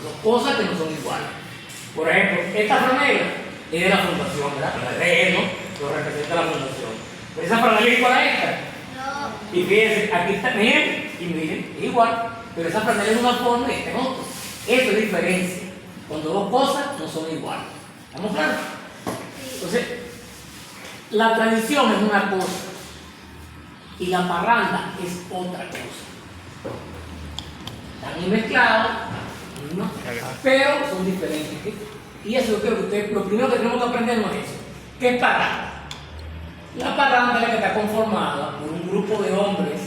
dos cosas que no son iguales. Por ejemplo, esta franela es de la fundación, ¿verdad? De él, ¿no? Lo representa la fundación. Pero esa franela es igual a esta. No. Y fíjense, aquí está, miren, y miren, es igual, pero esa franela es de una forma y esta es otra. Eso es diferencia. Cuando dos cosas no son iguales. ¿Estamos claros? Entonces, la tradición es una cosa y la parranda es otra cosa. Están ahí mezclados, ¿no? Pero son diferentes. ¿Sí? Y eso yo creo que ustedes, lo primero que tenemos que aprender no es eso. ¿Qué es parranda? La parranda es la que está conformada por un grupo de hombres,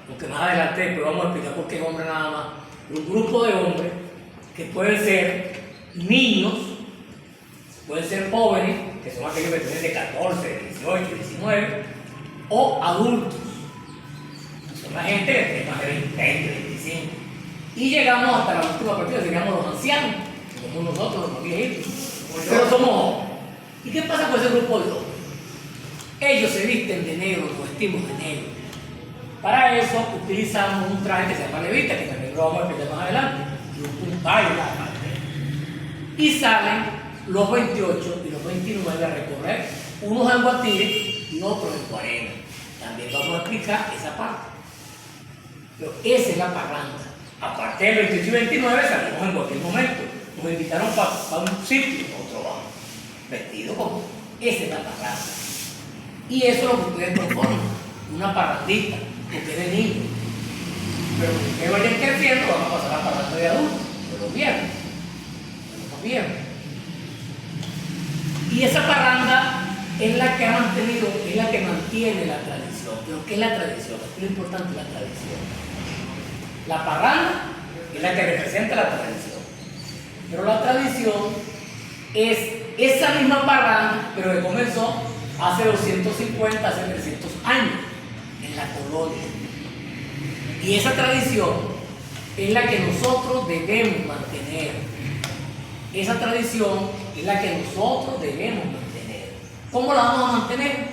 porque más adelante pero vamos a explicar por qué hombre nada más, un grupo de hombres que pueden ser niños, pueden ser jóvenes, que son aquellos que tienen de 14, 18, 19, o adultos. Son la gente que tiene más de 20, 25. Y llegamos hasta la última partida, seríamos los ancianos, como nosotros, los viejitos. Pero somos jóvenes. ¿Y qué pasa con ese grupo de hombres? Ellos se visten de negro, nos vestimos de negro. Para eso utilizamos un traje que se llama levita, que también lo vamos a explicar más adelante, y un puntayo aparte. Y salen los 28 y los 29 a recorrer, unos en Guatire y otros en Guarena. También vamos a explicar esa parte. Pero esa es la parranda. Aparte del 28 y 29 salimos en cualquier momento. Nos invitaron para un sitio, nosotros vamos. Vestido como. Esa es la parranda. Y eso es lo que ustedes proponen. Una parrandita, porque es de niño. Pero que vayan creciendo, vamos a pasar a la parranda de adultos, de los viernes. Y esa parranda es la que ha mantenido, es la que mantiene la tradición. ¿Pero qué es la tradición? ¿Qué es lo importante de la tradición? La parranda es la que representa la tradición. Pero la tradición es esa misma parranda, pero que comenzó hace 250, hace 300 años, en la colonia. Y esa tradición es la que nosotros debemos mantener. Esa tradición es la que nosotros debemos mantener. ¿Cómo la vamos a mantener?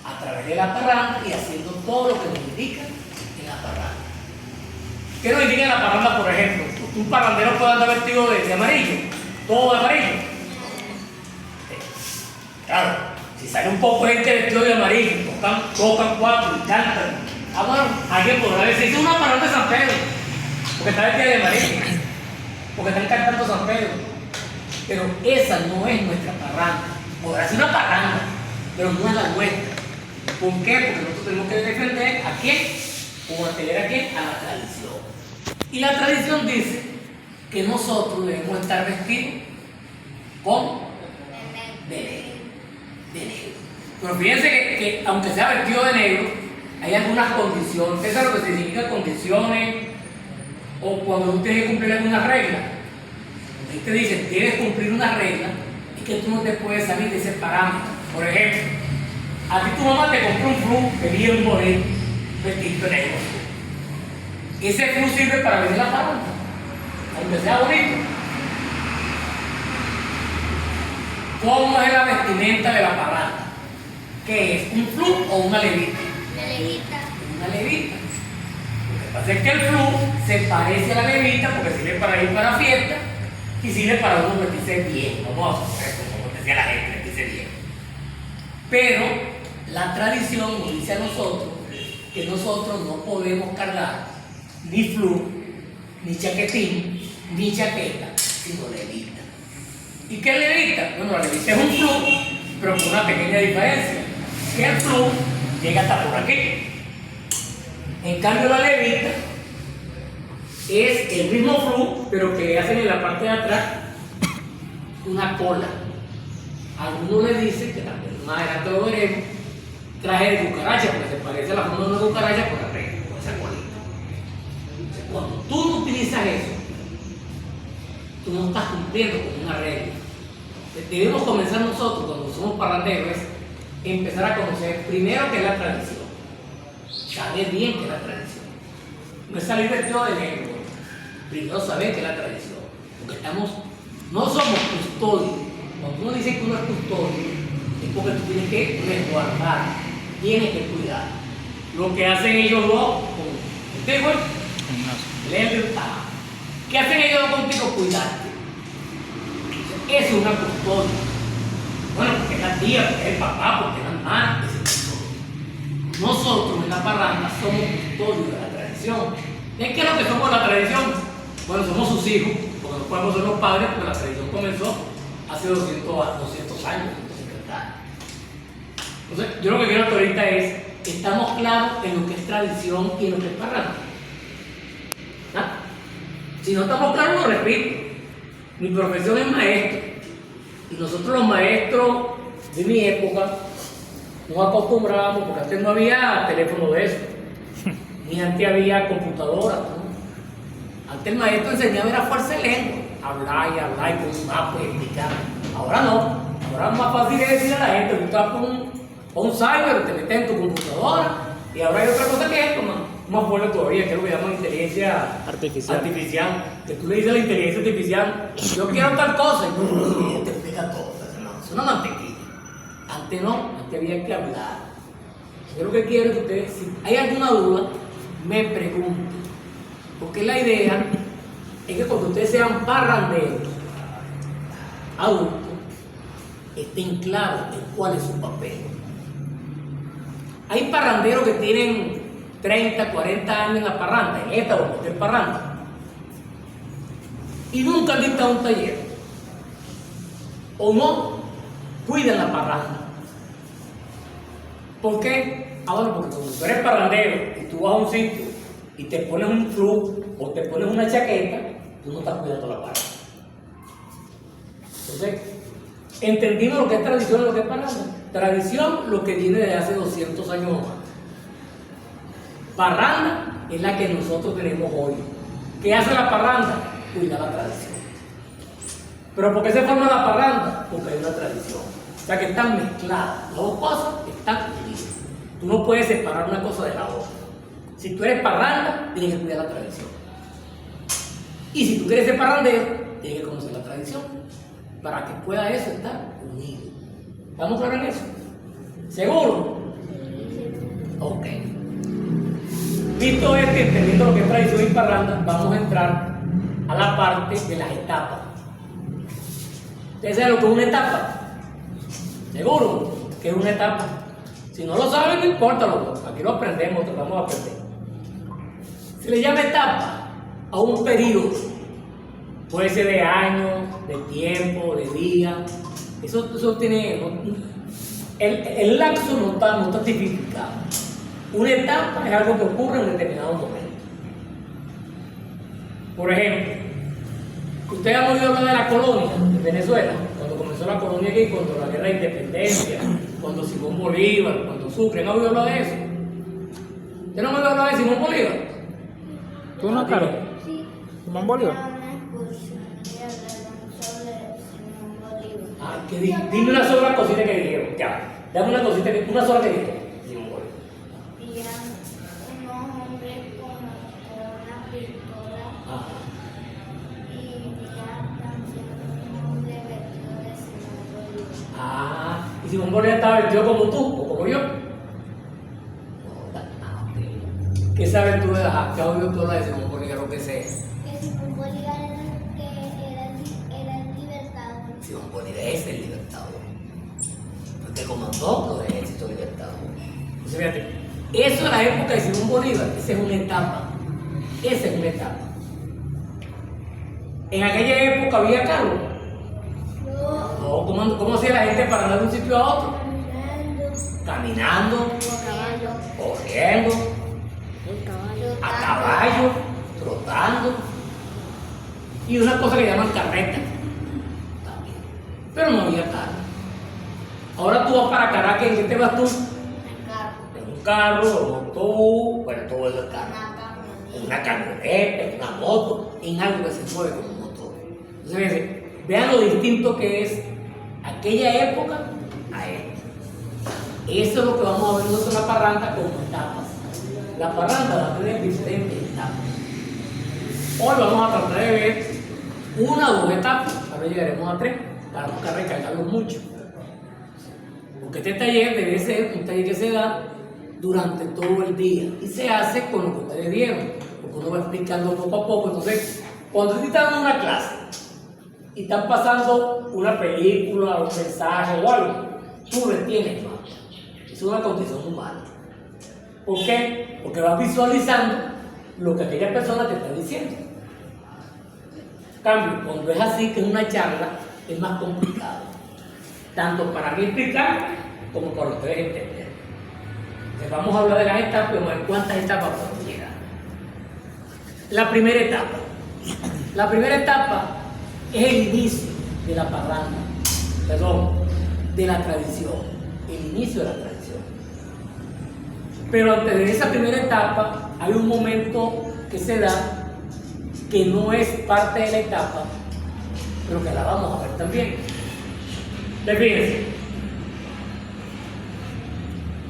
A través de la parranda y haciendo todo lo que nos indica en la parranda. ¿Qué nos indica en la parranda, por ejemplo? Un parrandero puede andar vestido de amarillo, todo de amarillo. Claro, si sale un poco de gente vestido de amarillo, tocan cuatro y cantan. Bueno, alguien podrá decir, es una parranda de San Pedro, porque está vestida de amarillo, porque están cantando San Pedro. Pero esa no es nuestra parranda. Podrá ser una parranda, pero no es la nuestra. ¿Por qué? Porque nosotros tenemos que defender a quién, o mantener a quién, a la tradición. Y la tradición dice que nosotros debemos estar vestidos con de negro. Pero fíjense que aunque sea vestido de negro, hay algunas condiciones. ¿Qué es lo que significa condiciones? O cuando tú tienes que cumplir alguna regla. Ahí te dicen, tienes que cumplir una regla y que tú no te puedes salir de ese parámetro. Por ejemplo, a ti tu mamá te compró un flu que viene un bonito, vestido de negro. Ese flu sirve para venir a la parranda, aunque sea bonito. ¿Cómo es la vestimenta de la parranda? ¿Qué es? ¿Un flu o una levita? Una levita. Una levita. Lo que pasa es que el flu se parece a la levita porque sirve para ir para fiesta y sirve para uno vestirse bien. Vamos a hacer como decía la gente, vestirse bien. Pero la tradición nos dice a nosotros que nosotros no podemos cargar ni flu, ni chaquetín, ni chaqueta, sino levita. ¿Y qué es levita? Bueno, la levita es un flu, pero con una pequeña diferencia. Que el flu llega hasta por aquí. En cambio, la levita es el mismo flu, pero que le hacen en la parte de atrás una cola. Algunos le dicen, que también más adelante lo veremos, traje de cucaracha, porque se parece a la forma de una cucaracha por arriba, con esa colita. Cuando tú no utilizas eso, tú no estás cumpliendo con una regla. Debemos comenzar nosotros, cuando somos parranderos, empezar a conocer primero qué es la tradición. Saber bien qué es la tradición. No es salir vestido de negro. Primero saber qué es la tradición. Porque no somos custodios. Cuando uno dice que uno es custodio, es porque tú tienes que resguardar, tienes que cuidar. Lo que hacen ellos dos, ¿Qué hacen ellos contigo? Cuidarte. Eso es una custodia. Bueno, porque es la tía, porque es el papá, porque es la hermana, ese custodio. Nosotros en la parranda somos custodios de la tradición. ¿De qué es lo que somos la tradición? Bueno, somos sus hijos, porque no podemos ser los padres, porque la tradición comenzó hace 200 años. Entonces, yo lo que quiero hasta ahorita es, estamos claros en lo que es tradición y en lo que es parranda. ¿Ah? Si no estamos claros, lo repito. Mi profesión es maestro. Y nosotros los maestros de mi época nos acostumbrábamos, porque antes no había teléfono de eso, ni antes había computadora, ¿no? Antes el maestro enseñaba era fuerza de lengua, hablar y con un mapa y explicar. Ahora no, ahora es más fácil de decir a la gente, tú estás con un cyber, te metes en tu computadora, y ahora hay otra cosa que es esto, más fuerte todavía, que es lo que llaman inteligencia artificial. Que tú le dices a la inteligencia artificial, yo quiero tal cosa, y te explica todo, hermano. Es una mantequilla. Antes no, antes había que hablar. Yo lo que quiero es que ustedes, si hay alguna duda, me pregunten. Porque la idea es que cuando ustedes sean parranderos, adultos, estén claros en cuál es su papel. Hay parranderos que tienen 30, 40 años en la parranda, en esta o en cualquier parranda, y nunca han dictado un taller, o no cuidan la parranda. ¿Por qué? Bueno, porque cuando tú eres parrandero y tú vas a un sitio y te pones un flu o te pones una chaqueta, tú no estás cuidando la parranda. Entonces, entendimos lo que es tradición y lo que es parranda. Tradición, lo que viene de hace 200 años o más. Parranda es la que nosotros tenemos hoy. ¿Qué hace la parranda? Cuida la tradición. ¿Pero por qué se forma la parranda? Porque hay una tradición. O sea que están mezcladas. Las dos cosas están unidas. Tú no puedes separar una cosa de la otra. Si tú eres parranda, tienes que cuidar la tradición. Y si tú quieres ser parrandero, tienes que conocer la tradición. Para que pueda eso estar unido. ¿Estamos claros en eso? ¿Seguro? Ok. Visto este, entendiendo lo que es tradición y parranda, vamos a entrar a la parte de las etapas. ¿Ustedes saben lo que es una etapa? ¿Seguro que es una etapa? Si no lo saben, no importa, aquí lo aprendemos, tratamos de aprender. Se le llama etapa a un periodo. Puede ser de años, de tiempo, de días. Eso tiene... El lapso no está tipificado. Una etapa es algo que ocurre en un determinado momento. Por ejemplo, ustedes han oído hablar de la colonia de Venezuela, cuando comenzó la colonia aquí, cuando la guerra de independencia, cuando Simón Bolívar, cuando Sucre, ¿han oído hablar de eso? ¿Ustedes no han oído hablar de Simón Bolívar? ¿Tú no, Carlos? Sí. ¿Simón Bolívar? Ay, dime una sola cosita que dijeron, ya. Dame una cosita, una sola que dijeron. Simón Bolívar. Unos hombres con una pistola y también un hombre vestido de Simón Bolívar. ¿Y Simón Bolívar estaba vestido como tú o como yo? ¿Qué sabes tú de la que has oído tú de Simón Bolívar o qué sea? Que Simón Bolívar era el libertador. Simón Bolívar es el libertador. Porque comandó los ejércitos libertadores. Entonces, fíjate, eso es la época de Simón Bolívar, esa es una etapa. Esa es una etapa. En aquella época había carros. No, ¿cómo hacía la gente para andar de un sitio a otro? Caminando, corriendo, a caballo, trotando. Y una cosa que llaman carreta. También. Pero no había carro. Ahora tú vas para Caracas, ¿en qué te vas tú? En un carro, en un autobús, bueno, todo eso es carro. En una camioneta, en una moto, en algo que se mueve como un motor. Entonces, vean lo distinto que es aquella época a esta. Eso es lo que vamos a ver nosotros en la parranda como etapas. La parranda va a tener diferentes etapas. Hoy vamos a tratar de ver una o dos etapas, ahora llegaremos a 3, para buscar recargarlo mucho. Porque este taller debe ser un taller que se da durante todo el día y se hace con lo que ustedes vieron. porque uno va explicando poco a poco. Entonces, cuando te están dando una clase y están pasando una película, un mensaje o algo, tú lo entiendes más. Es una condición humana. ¿Por qué? Porque vas visualizando lo que aquella persona te está diciendo. En cambio, cuando es así, que es una charla, es más complicado. Tanto para mí explicar como para ustedes entender. Entonces vamos a hablar de las etapas y vamos a ver cuántas etapas podemos llegar. La primera etapa. La primera etapa es el inicio de la parranda, de la tradición, el inicio de la tradición. Pero antes de esa primera etapa hay un momento que se da que no es parte de la etapa, pero que la vamos a ver también. Fíjense,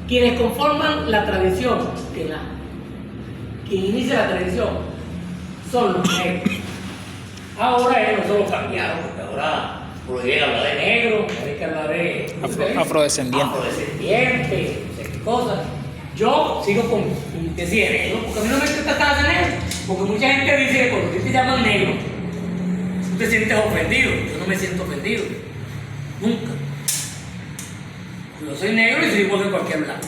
quienes conforman la tradición, quien inicia la tradición, son los negros. Ahora ellos no solo cambiaron, porque ahora prohíben hablar de negro, hay que hablar de Afrodescendiente. Afrodescendiente, no sé qué cosas. Yo sigo con decir negro, porque a mí no me tratan de negro, porque mucha gente dice que cuando te llaman negro, tú te sientes ofendido. Yo no me siento ofendido, nunca. Yo soy negro y soy igual que cualquier blanco.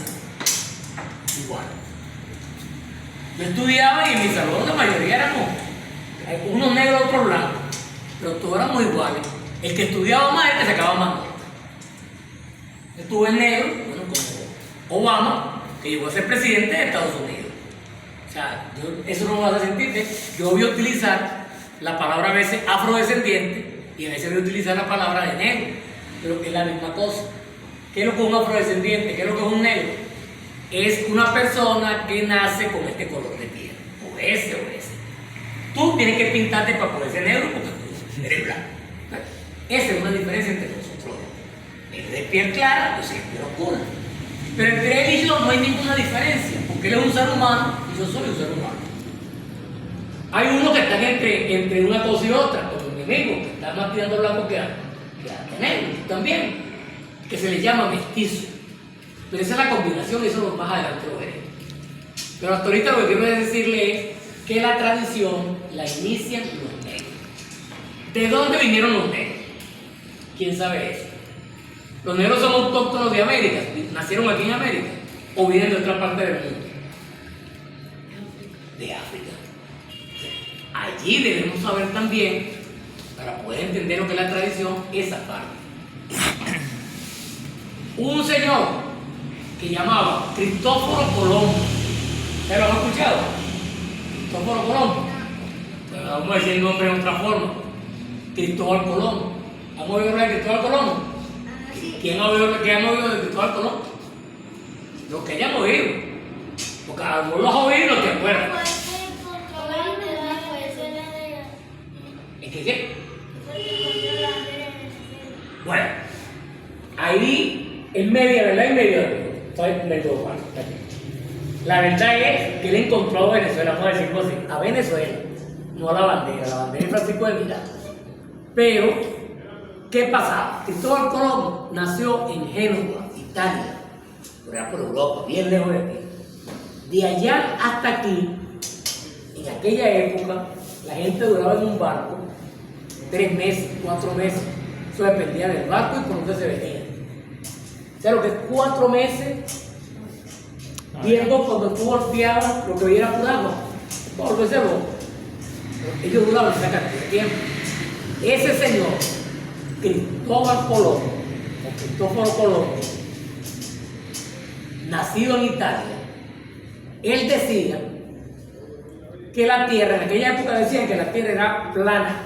Igual. Yo estudiaba y en mi salón la mayoría éramos unos negros, otros blancos, pero todos éramos iguales. El que estudiaba más, el que sacaba más. Estuve en negro, bueno, como Obama, que llegó a ser presidente de Estados Unidos. O sea, eso no me hace sentir. Yo voy a utilizar la palabra a veces afrodescendiente y a veces voy a utilizar la palabra de negro, pero es la misma cosa. ¿Qué es lo que es un afrodescendiente? ¿Qué es lo que es un negro? Es una persona que nace con este color de piel, o ese. Tú tienes que pintarte para poder ser negro porque tú eres blanco. Esa es una diferencia entre nosotros. Él de piel clara, yo soy de piel oscura. Pero entre él y yo no hay ninguna diferencia, porque él es un ser humano y yo soy un ser humano. Hay unos que están entre una cosa y otra, como mi amigo, que está más tirando blanco que negro, también, que se le llama mestizo. Pero esa es la combinación y eso lo más adelante lo veré. Pero hasta ahorita lo que quiero decirle es que la tradición la inician los negros. ¿De dónde vinieron los negros? ¿Quién sabe eso? ¿Los negros son autóctonos de América? ¿Nacieron aquí en América? ¿O vienen de otra parte del mundo? De África. Allí debemos saber también, para poder entender lo que es la tradición, esa parte. Un señor que llamaba Cristóforo Colombo. ¿Ustedes lo han escuchado? Cristóforo Colombo. Bueno, vamos a decir el nombre de otra forma. Cristóbal Colón. ¿Han oído hablar de Cristóbal Colón? ¿Quién ha oído de Cristóbal Colón? Los que hayan oído. Porque a lo los has oído y no te acuerdas. ¿Es que qué? Bueno, ahí en media, ¿verdad? En medio. La verdad es que él encontró a Venezuela, vamos a decirlo así, a Venezuela, no a la bandera de Francisco de Miranda. Pero, ¿qué pasaba? Cristóbal Colón nació en Génova, Italia, por allá por Europa, bien lejos de aquí. De allá hasta aquí, en aquella época, la gente duraba en un barco 3 meses, 4 meses. Eso dependía del barco y por donde se venía. O sea, lo que es 4 meses viendo cuando tú golpeabas lo que veía era por agua. Por volverse loco. Ellos duraban esa cantidad de tiempo. Ese señor, Cristóbal Colón, o Cristóforo Colón, nacido en Italia, él decía que la tierra, en aquella época decían que la tierra era plana,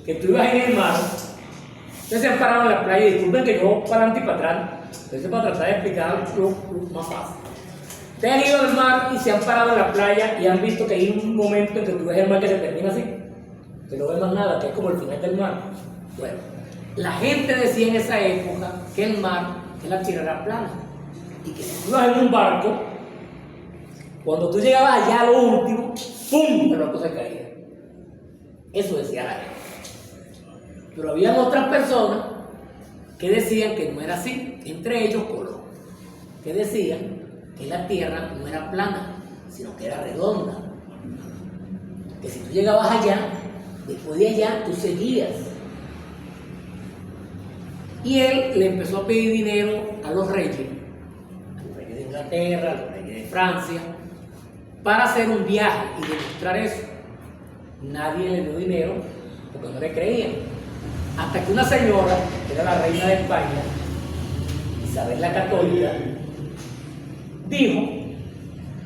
que tú ibas en el mar. Ustedes se han parado en la playa y disculpen que yo para adelante y para atrás, entonces para tratar de explicar lo más fácil. Ustedes han ido al mar y se han parado en la playa y han visto que hay un momento en que tú ves el mar que se termina así, que no ves más nada, que es como el final del mar. Bueno, la gente decía en esa época que el mar, que la tierra era plana y que si tú ibas en un barco, cuando tú llegabas allá a lo último, ¡pum!, el barco se caía. Eso decía la gente. Pero había otras personas que decían que no era así, entre ellos Colón, que decían que la tierra no era plana, sino que era redonda, Que si tú llegabas allá, después de allá tú seguías. Y él le empezó a pedir dinero a los reyes de Inglaterra, a los reyes de Francia, para hacer un viaje y demostrar eso. Nadie le dio dinero porque no le creían. Hasta que una señora, que era la reina de España, Isabel la Católica, dijo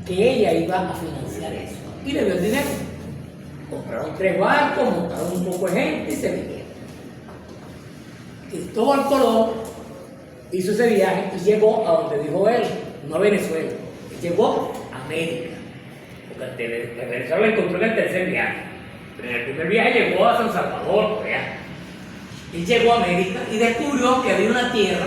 que ella iba a financiar eso. Y le dio el dinero. Compraron 3 barcos, montaron un poco de gente y se vinieron. Cristóbal Colón hizo ese viaje y llegó a donde dijo él, no a Venezuela. Él llegó a América. Porque en Venezuela lo encontró en el tercer viaje. Pero en el primer viaje llegó a San Salvador, por allá. Él llegó a América y descubrió que había una tierra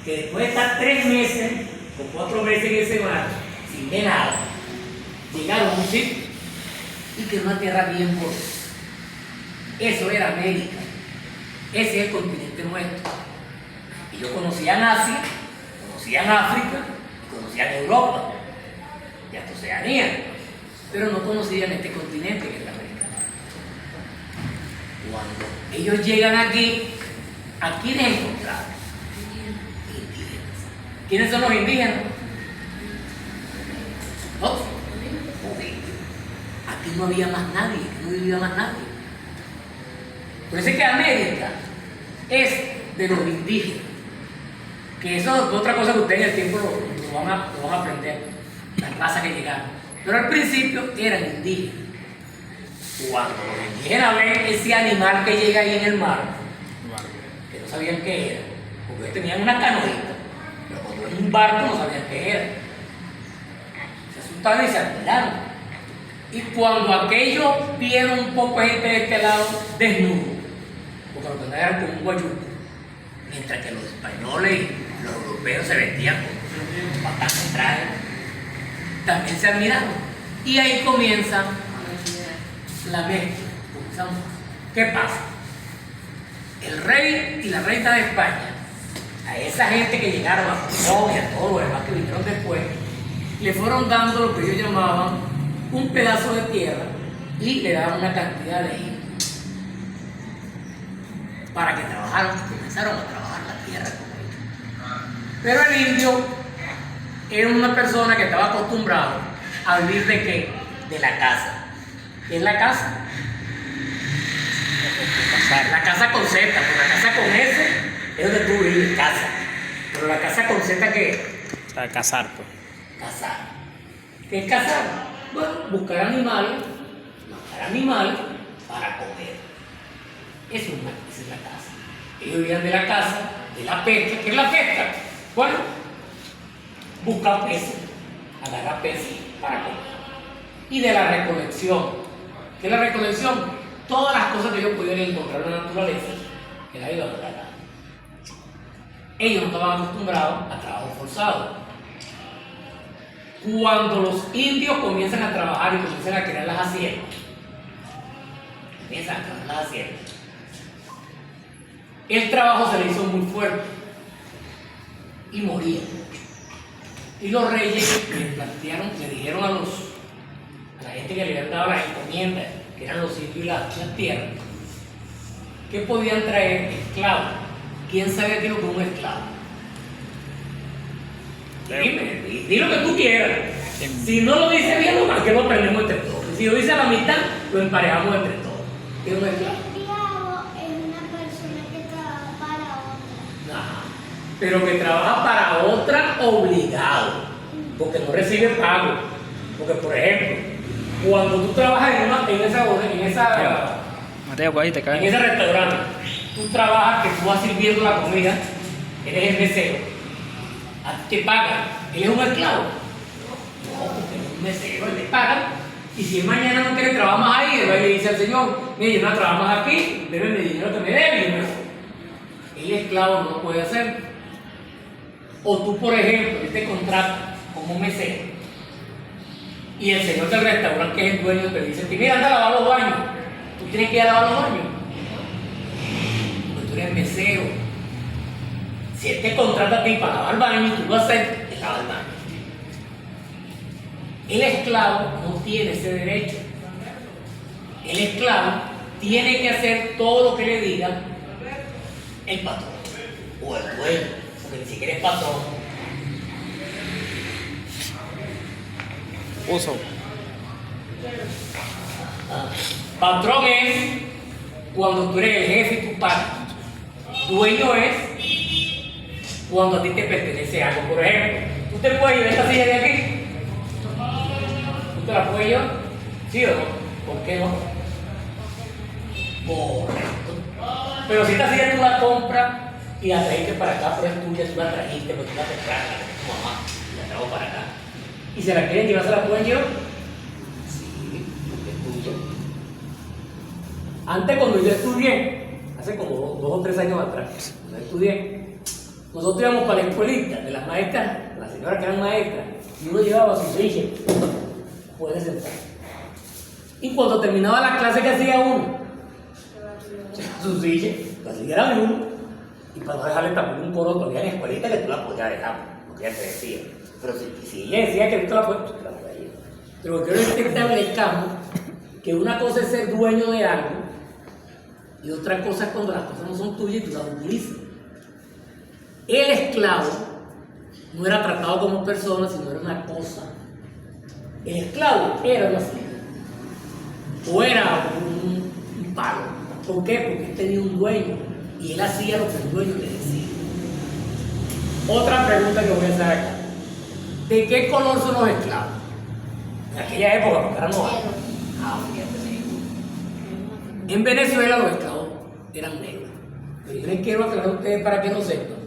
que después de estar 3 meses o 4 meses en ese mar, sin ver nada, llegaron a un sitio y que era una tierra bien poderosa. Eso era América. Ese es el continente nuestro. Ellos conocían Asia, conocían África, conocían Europa y hasta Oceanía, pero no conocían este continente que es la América. Cuando ellos llegan aquí, ¿a quiénes encontraron? Indígenas. ¿Quiénes son los indígenas? ¿No? Aquí no había más nadie, aquí no vivía más nadie. Por eso es que América es de los indígenas. Que eso es otra cosa que ustedes en el tiempo lo van a aprender, las razas que llegaron. Pero al principio eran indígenas. Cuando los indígenas ven ese animal que llega ahí en el mar, que no sabían qué era, porque ellos tenían una canoita, pero cuando en un barco no sabían qué era. Se asustaron y se admiraron. Y cuando aquellos vieron un poco de gente de este lado desnudo, porque lo que eran como un guayuco, mientras que los españoles y los europeos se vestían con bastantes trajes, también se admiraron. Y ahí comienza la mezcla. ¿Qué pasa? El rey y la reina de España, a esa gente que llegaron a Colón y a todos los demás que vinieron después, le fueron dando lo que ellos llamaban un pedazo de tierra y le daban una cantidad de indios para que trabajaran, comenzaron a trabajar la tierra con ellos. Pero el indio era una persona que estaba acostumbrado a vivir ¿de qué? De la casa. ¿Qué es la casa? La casa con Z, porque la casa con S es donde tú vives, casa. Pero la casa con Z, ¿qué es? Para cazar, pues. Cazar. ¿Qué es cazar? Bueno, buscar animales, matar animales para comer. Esa es la casa. Ellos vivían de la casa, de la pesca. ¿Qué es la pesca? Bueno, buscar peces, agarrar peces para comer. Y de la recolección. ¿Qué es la recolección? Todas las cosas que ellos pudieran encontrar en la naturaleza, que la iban a tratar. Ellos no estaban acostumbrados a trabajo forzado. Cuando los indios comienzan a trabajar y comienzan a crear las haciendas, el trabajo se le hizo muy fuerte y morían. Y los reyes le dijeron a la gente que le habían dado las encomiendas, que eran los indios y las tierras, que podían traer esclavos. ¿Quién sabe qué es lo que es un esclavo? Dime, di lo que tú quieras. Si no lo dice bien, nomás que lo aprendemos entre todos. Si lo dice a la mitad, lo emparejamos entre todos. ¿Qué es un esclavo? El esclavo es una persona que trabaja para otra. Nah, pero que trabaja para otra obligado, porque no recibe pago. Porque, por ejemplo, cuando tú trabajas en Mateo, ahí te cae. en ese restaurante, tú trabajas que tú vas sirviendo la comida, eres el mesero. ¿A ti te pagan? ¿Él es un esclavo? No, porque es un mesero, él le pagan. Y si él mañana no quiere trabajar más ahí, él va y le dice al Señor, mire, yo no trabajo más aquí, debe mi dinero que me debe. El esclavo no lo puede hacer. O tú, por ejemplo, él te contrata como mesero. Y el señor del restaurante, que es el dueño, te dice, mira, anda a lavar los baños. Tú tienes que ir a lavar los baños. Pues tú eres mesero. Si él te contrata a ti para lavar el baño y tú lo haces, él lava el baño. El esclavo no tiene ese derecho. El esclavo tiene que hacer todo lo que le diga el patrón o el dueño, porque ni siquiera es patrón. Uso. Patrón es cuando tú eres el jefe y tu padre. Dueño es cuando a ti te pertenece algo. Por ejemplo, tú te puedes llevar esta silla de aquí. ¿Tú te la puedes llevar? ¿Sí o no? ¿Por qué no? Correcto. Pero si esta silla tú la compras y la trajiste para acá, pero es tuya, tú la trajiste, pero tú la compraste, la de tu mamá, y la trajo para acá. ¿Y se la quieren llevar, se la pueden llevar? Sí, porque es tuya. Antes, cuando yo estudié, hace como 2 o 3 años atrás, cuando estudié, nosotros íbamos para la escuelita de las maestras, las señoras que eran maestras, y uno llevaba su silla. Puede sentar. Y cuando terminaba la clase, ¿qué hacía uno? Su silla, la silla era de uno. Y para no dejarle tampoco un coro todavía en la escuelita que tú la podías dejar, lo que ella te decía. Pero si ella decía que tú la podías, pues te la podías llevar. Pero quiero establezcamos que una cosa es ser dueño de algo y otra cosa es cuando las cosas no son tuyas y tú las utilizas. El esclavo no era tratado como persona, sino era una cosa. El esclavo era una silla o era un palo. ¿Por qué? Porque él tenía un dueño y él hacía lo que el dueño le decía. Otra pregunta que voy a hacer acá. ¿De qué color son los esclavos? En aquella época, porque ahora no hay. Fíjate. En Venezuela los esclavos eran negros. Pero yo les quiero aclarar a ustedes para que no sepan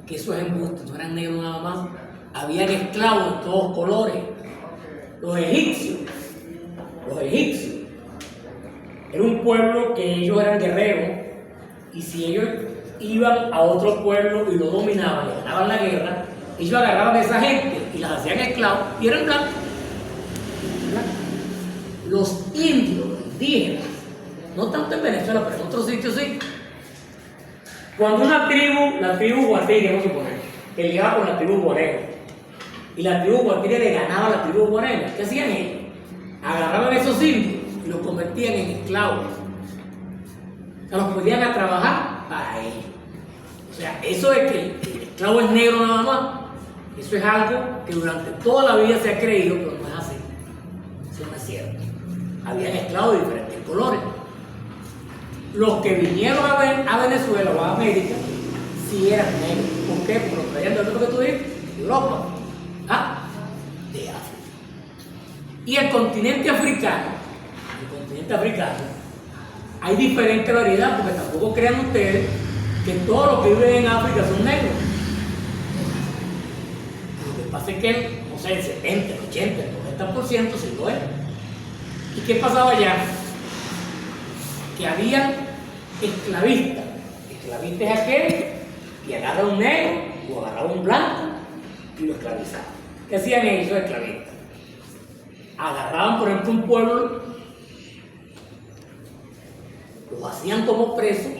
que eso es embuste, no eran negros nada más. Habían esclavos de todos colores. Los egipcios, era un pueblo que ellos eran guerreros y si ellos iban a otro pueblo y lo dominaban, le ganaban la guerra, ellos agarraban a esa gente y las hacían esclavos y eran blancos. Los indios, los indígenas, no tanto en Venezuela, pero en otros sitios sí. Cuando una tribu, la tribu Guatire, vamos a suponer, peleaba con la tribu Guarena, y la tribu Guatire le ganaba a la tribu Guarena, ¿qué hacían ellos? Agarraban a esos indios y los convertían en esclavos. O sea, los podían a trabajar para ellos. O sea, eso de que el esclavo es negro nada más, eso es algo que durante toda la vida se ha creído, pero no es así. Eso no es cierto. Habían esclavos de diferentes colores. Los que vinieron a Venezuela o a América, sí eran negros. ¿Por qué? Porque los traían de lo que tú dices, de Europa, de África. Y el continente africano, hay diferente variedad, porque tampoco crean ustedes que todos los que viven en África son negros. Lo que pasa es que, no sé, el 70, el 80, el 90% sí lo es. ¿Y qué pasaba allá? Que había esclavistas. Esclavista es aquel que agarra un negro o agarraba un blanco y lo esclavizaba. ¿Qué hacían ellos, los esclavistas? Agarraban, por ejemplo, un pueblo, los hacían como presos,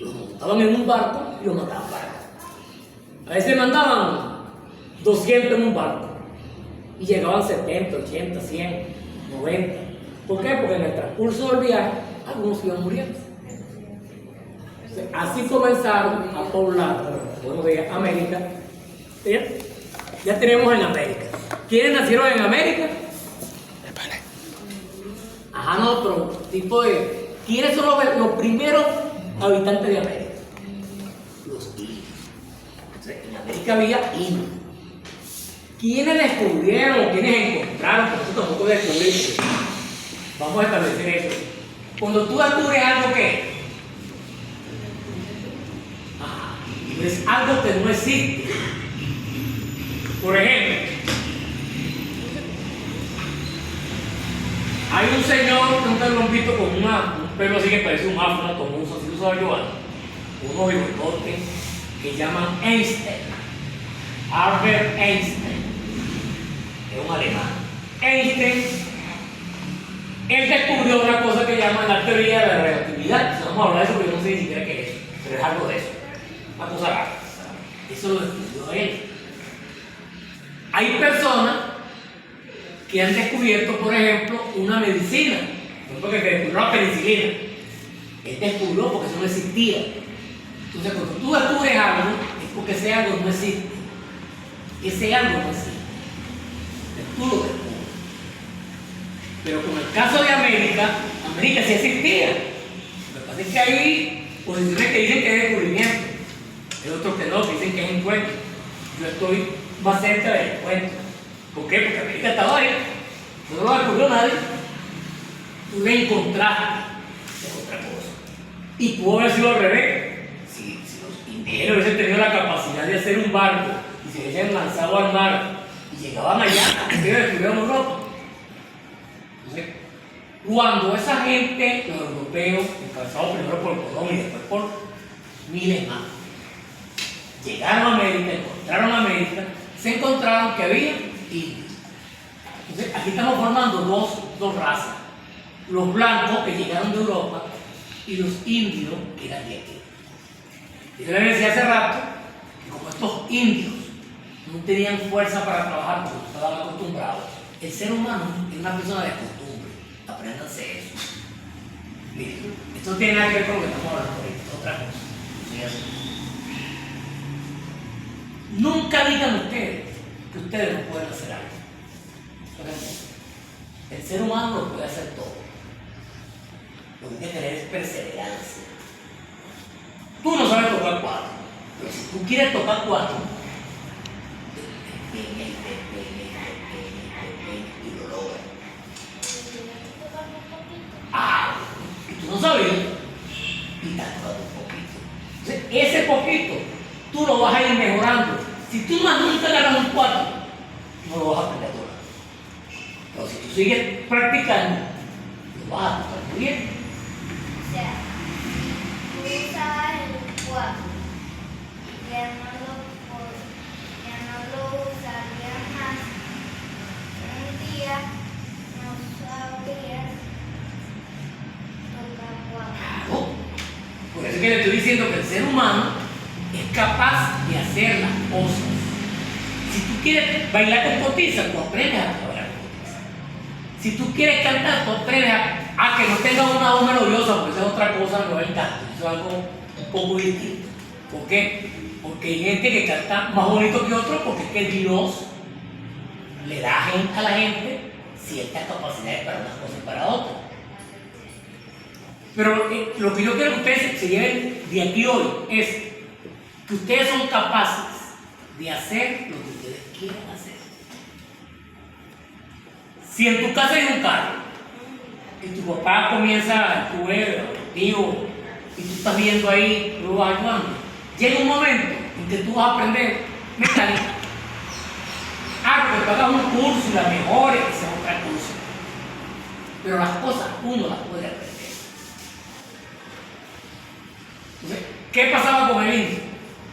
los montaban en un barco y los mataban para acá. A veces mandaban 200 en un barco y llegaban 70, 80, 100, 90. ¿Por qué? Porque en el transcurso del viaje algunos iban muriendo. Así comenzaron a poblar, podemos decir, América. Ya tenemos en América. ¿Quiénes nacieron en América? Ajá, no, otro tipo de... ¿Quiénes son los primeros habitantes de América? Los indios. En América había indios. ¿Quiénes descubrieron o quiénes encontraron? Porque eso tampoco es descubrir. Vamos a establecer eso. Cuando tú descubres algo que es algo que no existe. Por ejemplo, hay un señor, nunca lo han visto con un pelo así que parece un afro, como un así usaba yo antes, unos bigotes que llaman Einstein, Albert Einstein, es un alemán. Einstein, él descubrió una cosa que llaman la teoría de la relatividad. No vamos a hablar de eso porque yo no sé ni siquiera qué es, pero es algo de eso, una cosa rara. Eso lo descubrió él. Hay personas que han descubierto, por ejemplo, una medicina. No porque se descubrió la penicilina. Él descubrió porque eso no existía. Entonces, cuando tú descubres algo, es porque ese algo no existe. Ese algo no existe. Entonces, tú lo descubres. Pero con el caso de América, América sí existía. Lo que pasa es que hay posiciones que dicen que es descubrimiento. Hay otros que no, que dicen que es encuentro. Yo estoy más cerca del encuentro. ¿Por qué? Porque América estaba ahí. No lo descubrió nadie. Tú le encontraste. Es otra cosa. Y pudo haber sido al revés. Si los indígenas hubiesen tenido la capacidad de hacer un barco y se hubiesen lanzado al mar y llegaban allá, ellos descubrieron Europa. Entonces, cuando esa gente, los europeos, encabezados primero por Colón y después por miles más, llegaron a América, encontraron América, se encontraron que había indios. Entonces, aquí estamos formando dos razas. Los blancos que llegaron de Europa y los indios que eran de aquí. Yo les decía hace rato que como estos indios no tenían fuerza para trabajar porque no estaban acostumbrados, el ser humano es una persona de costumbre. Apréndanse eso. Miren, esto no tiene nada que ver con lo que estamos hablando ahorita, es otra cosa. Nunca digan ustedes que ustedes no pueden hacer algo. El ser humano lo puede hacer todo. Lo que hay que tener es perseverancia. Tú no sabes tocar cuatro, pero si tú quieres tocar cuatro, y lo logras. Ah, y tú no sabías, y te has tocado un poquito. Entonces, ese poquito, tú lo vas a ir mejorando. Si tú más nunca ganas un cuatro, no lo vas a aprender a tocar. Pero si tú sigues practicando, lo vas a tocar muy bien. O sea, tú usabas el 4, ya no lo usarías más. Un día no sabrías tocar 4. Claro. Por eso es que le estoy diciendo que el ser humano es capaz de hacer las cosas. Si tú quieres bailar con cotiza, tú aprendes a bailar con cotiza. Si tú quieres cantar, tú aprendes a que no tengas una voz melodiosa, porque esa es otra cosa, no es el canto. Eso es algo un poco distinto. ¿Por qué? Porque hay gente que canta más bonito que otro, porque es que Dios le da a la gente ciertas capacidades para unas cosas y para otras. Pero lo que yo quiero que ustedes se lleven de aquí hoy es que ustedes son capaces de hacer lo que ustedes quieren hacer. Si en tu casa hay un carro y tu papá comienza, tú eres tío, y tú estás viendo ahí, tú lo vas ayudando, llega un momento en que tú vas a aprender mecánica. Que tú hagas un curso y la mejores, esa es otra cosa. Pero las cosas uno las puede aprender. Entonces, ¿qué pasaba con el indio?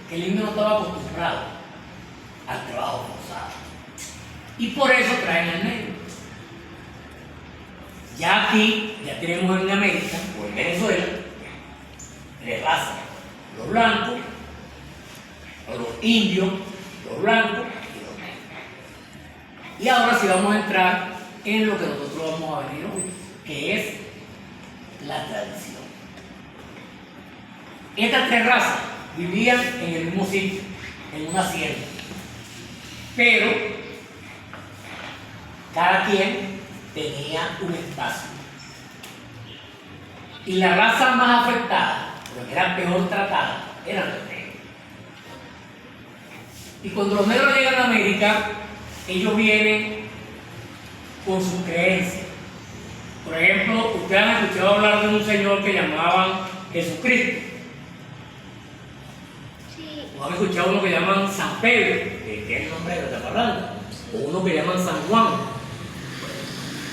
Que el indio no estaba acostumbrado al trabajo forzado. Y por eso traen al negro. Ya aquí, ya tenemos en América o en Venezuela, tres razas: los blancos, o los indios, los blancos y los negros. Y ahora sí vamos a entrar en lo que nosotros vamos a venir hoy, que es la tradición. Estas tres razas vivían en el mismo sitio, en una hacienda, pero cada quien tenía un espacio. Y la raza más afectada, la que era peor tratada, eran los negros. Y cuando los negros llegan a América, ellos vienen con sus creencias. Por ejemplo, ustedes han escuchado hablar de un señor que llamaban Jesucristo. ¿No han escuchado uno que llaman San Pedro, que es el nombre de lo que está hablando? O uno que llaman San Juan?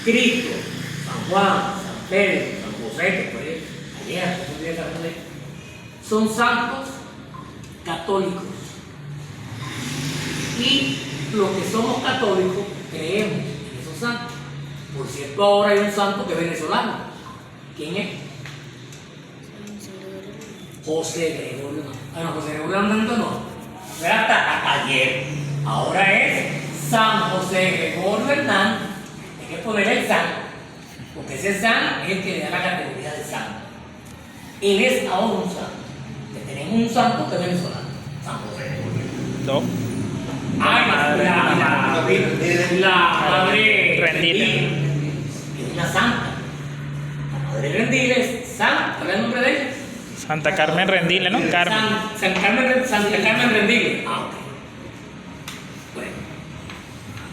Cristo, San Juan, San Pedro, San José, que fue ayer, son santos católicos. Y los que somos católicos creemos en esos santos. Por cierto, ahora hay un santo que es venezolano. ¿Quién es? José Gregorio. No, José Gregorio no. Era hasta ayer. Ahora es San José Gregorio Hernández. que ponerle el santo, porque ese santo es el que le da la categoría de santo. Él es ahora un santo. Que tenemos un santo que es venezolano, San José de Gregorio. No. Ay, la madre Rendila. Es una santa. La madre Rendila es santa. ¿Cuál es el nombre de ella? Santa Carmen Rendile, ¿no? Carmen. Santa Carmen Rendile. Ah, ok. Bueno.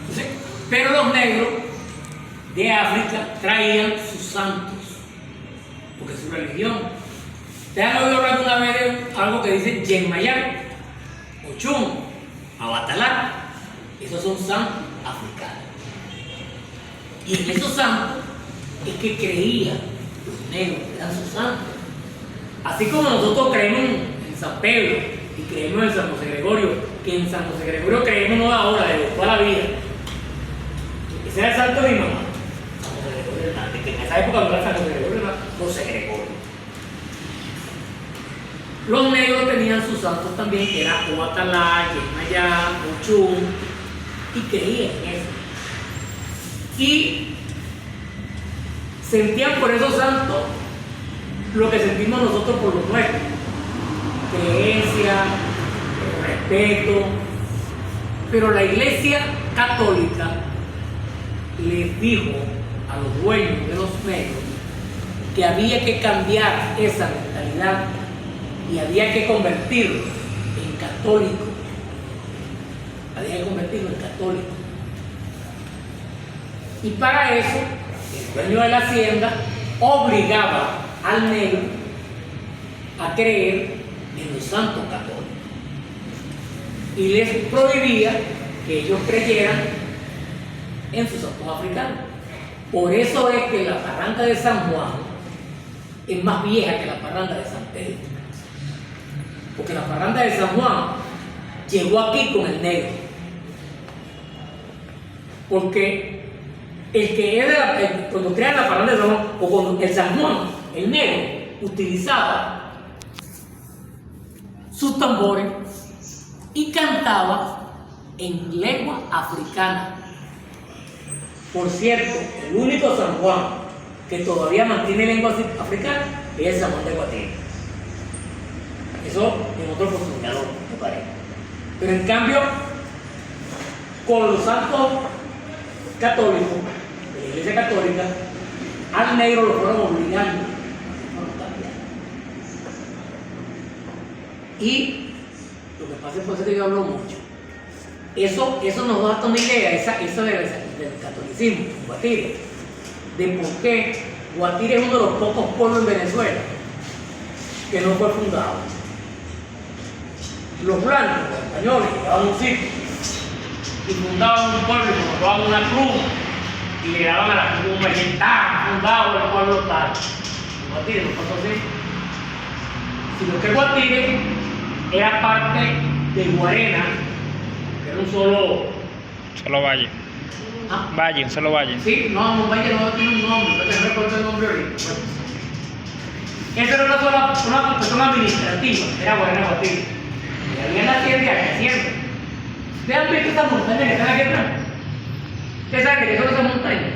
Entonces, pero los negros de África traían sus santos, porque es su religión. ¿Ustedes han oído hablar alguna vez de algo que dice Yenmayán, Ochum, Abatalá? Esos son santos africanos. Y en esos santos es que creían los negros, que eran sus santos. Así como nosotros creemos en San Pedro y creemos en San José Gregorio, que en San José Gregorio creemos no ahora, de toda la vida. Ese era el santo de mi mamá, San José Gregorio Hernández, que en esa época no era San José Gregorio, era José Gregorio. Los negros tenían sus santos también, que era Obatalá, Yenmayá, Ochum, y creían en eso. Y sentían por esos santos lo que sentimos nosotros por los nuestros: creencia, respeto. Pero la Iglesia Católica les dijo a los dueños de los negros que había que cambiar esa mentalidad y había que convertirlos en católicos. Había que convertirlos en católicos. Y para eso, el dueño de la hacienda obligaba al negro a creer en los santos católicos y les prohibía que ellos creyeran en sus santos africanos. Por eso es que la parranda de San Juan es más vieja que la parranda de San Pedro, porque la parranda de San Juan llegó aquí con el negro, porque el que es cuando crean la parranda de San Juan, o cuando el San Juan, el negro, utilizaba sus tambores y cantaba en lengua africana. Por cierto, el único San Juan que todavía mantiene lengua africana es el San Juan de Guatire. Eso en otra oportunidad lo tocaré. Pero en cambio, con los santos católicos de la Iglesia Católica, al negro lo fueron obligando. Y lo que pasa es que yo hablo mucho. Eso nos da hasta una idea, eso del catolicismo, Guatire, de por qué Guatire es uno de los pocos pueblos en Venezuela que no fue fundado. Los blancos, los españoles, llegaban a un sitio y fundaban un pueblo y colocaban una cruz y le daban a la cruz un está fundado el pueblo tal. Guatire no pasó así, sino que Guatire era parte de Guarena, que era un solo valle. ¿Ah? Valle, un solo valle. Sí, no, un valle no tiene un nombre, no recuerdo el nombre ahorita. Bueno. Esa era una persona administrativa, era Guarena Guatire. Y había la hacienda creciendo. ¿Ustedes han visto esas montañas que están aquí atrás? ¿Ustedes saben qué son esas montañas?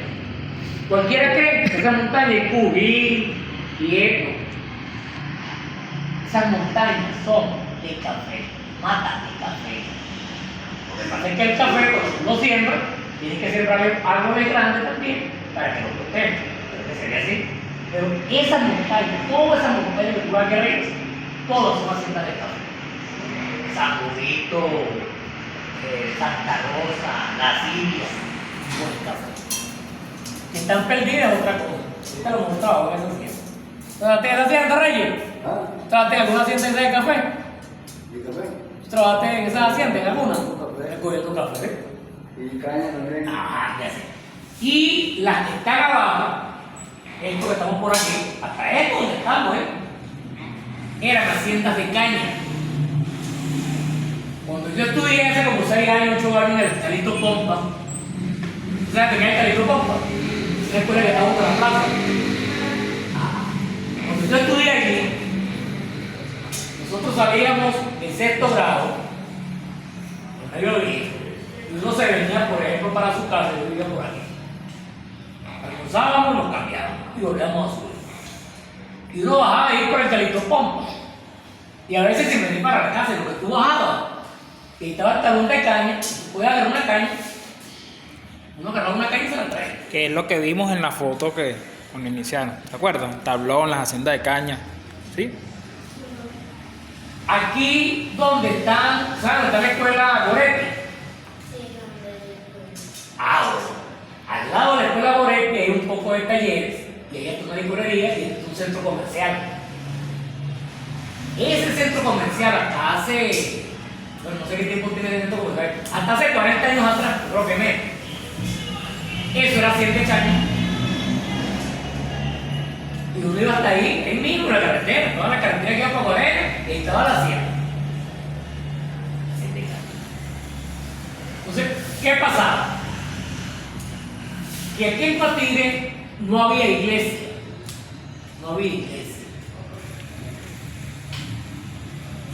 Cualquiera cree que esas montañas es Curí y esto. Esas montañas son de café, matas de café. Lo que pasa es que el café, cuando uno siembra, tiene que sembrarle árboles grandes también para que lo proteja. Pero que sería así. Pero esas montañas, todas esas montañas que tú vas aquí arriba, todas son haciendas de café. San Judito, Santa Rosa, La Siria, buen café. Que están perdidas es otra cosa. Ahorita lo mostraba en esa hacienda. ¿Trabajaste en esa hacienda, Reyes? ¿Ah? ¿Trabajaste en alguna hacienda de café? ¿Y café? ¿Trabajaste en esa hacienda, en alguna? Café. Recogiendo café. Y caña también. Ah, ya sé. Y las que están abajo, esto que estamos por aquí, hasta esto donde estamos, eran haciendas de caña. Cuando yo estudié hace como 6 años, 8 años en el Calixto Pompa, ¿sabes qué es el Calixto Pompa? Es la escuela que está junto a la plaza. Cuando yo estudié allí, nosotros salíamos en 6º grado, en mediodía, y uno se venía, por ejemplo, para su casa, yo vivía por aquí. cruzábamos, nos cambiábamos y volvíamos a subir. Y uno bajaba ahí por el Calito Pompa. Y a veces sin venir para la casa, lo que tú bajabas, y estaba el talón de caña, tú podías agarrar una caña, uno agarraba una caña y se la trae. Que es lo que vimos en la foto que cuando iniciaron. ¿Te acuerdas? Tablón, las haciendas de caña. ¿Sí? Aquí donde están, ¿sabes dónde está la escuela Goretti? Sí, Ah, bueno. Al lado de la escuela Goretti hay un poco de talleres, y ahí está una licorería y está un centro comercial. Ese centro comercial hasta hace, bueno, no sé qué tiempo tiene el centro comercial, hasta hace 40 años atrás, creo que menos. Eso era 7 cañas. Y uno iba hasta ahí mismo en la carretera, toda la carretera que iba para Morena, y ahí estaba la hacienda. 7 cañas. Entonces, ¿qué pasaba? Que aquí en Guatire no había iglesia. No había iglesia.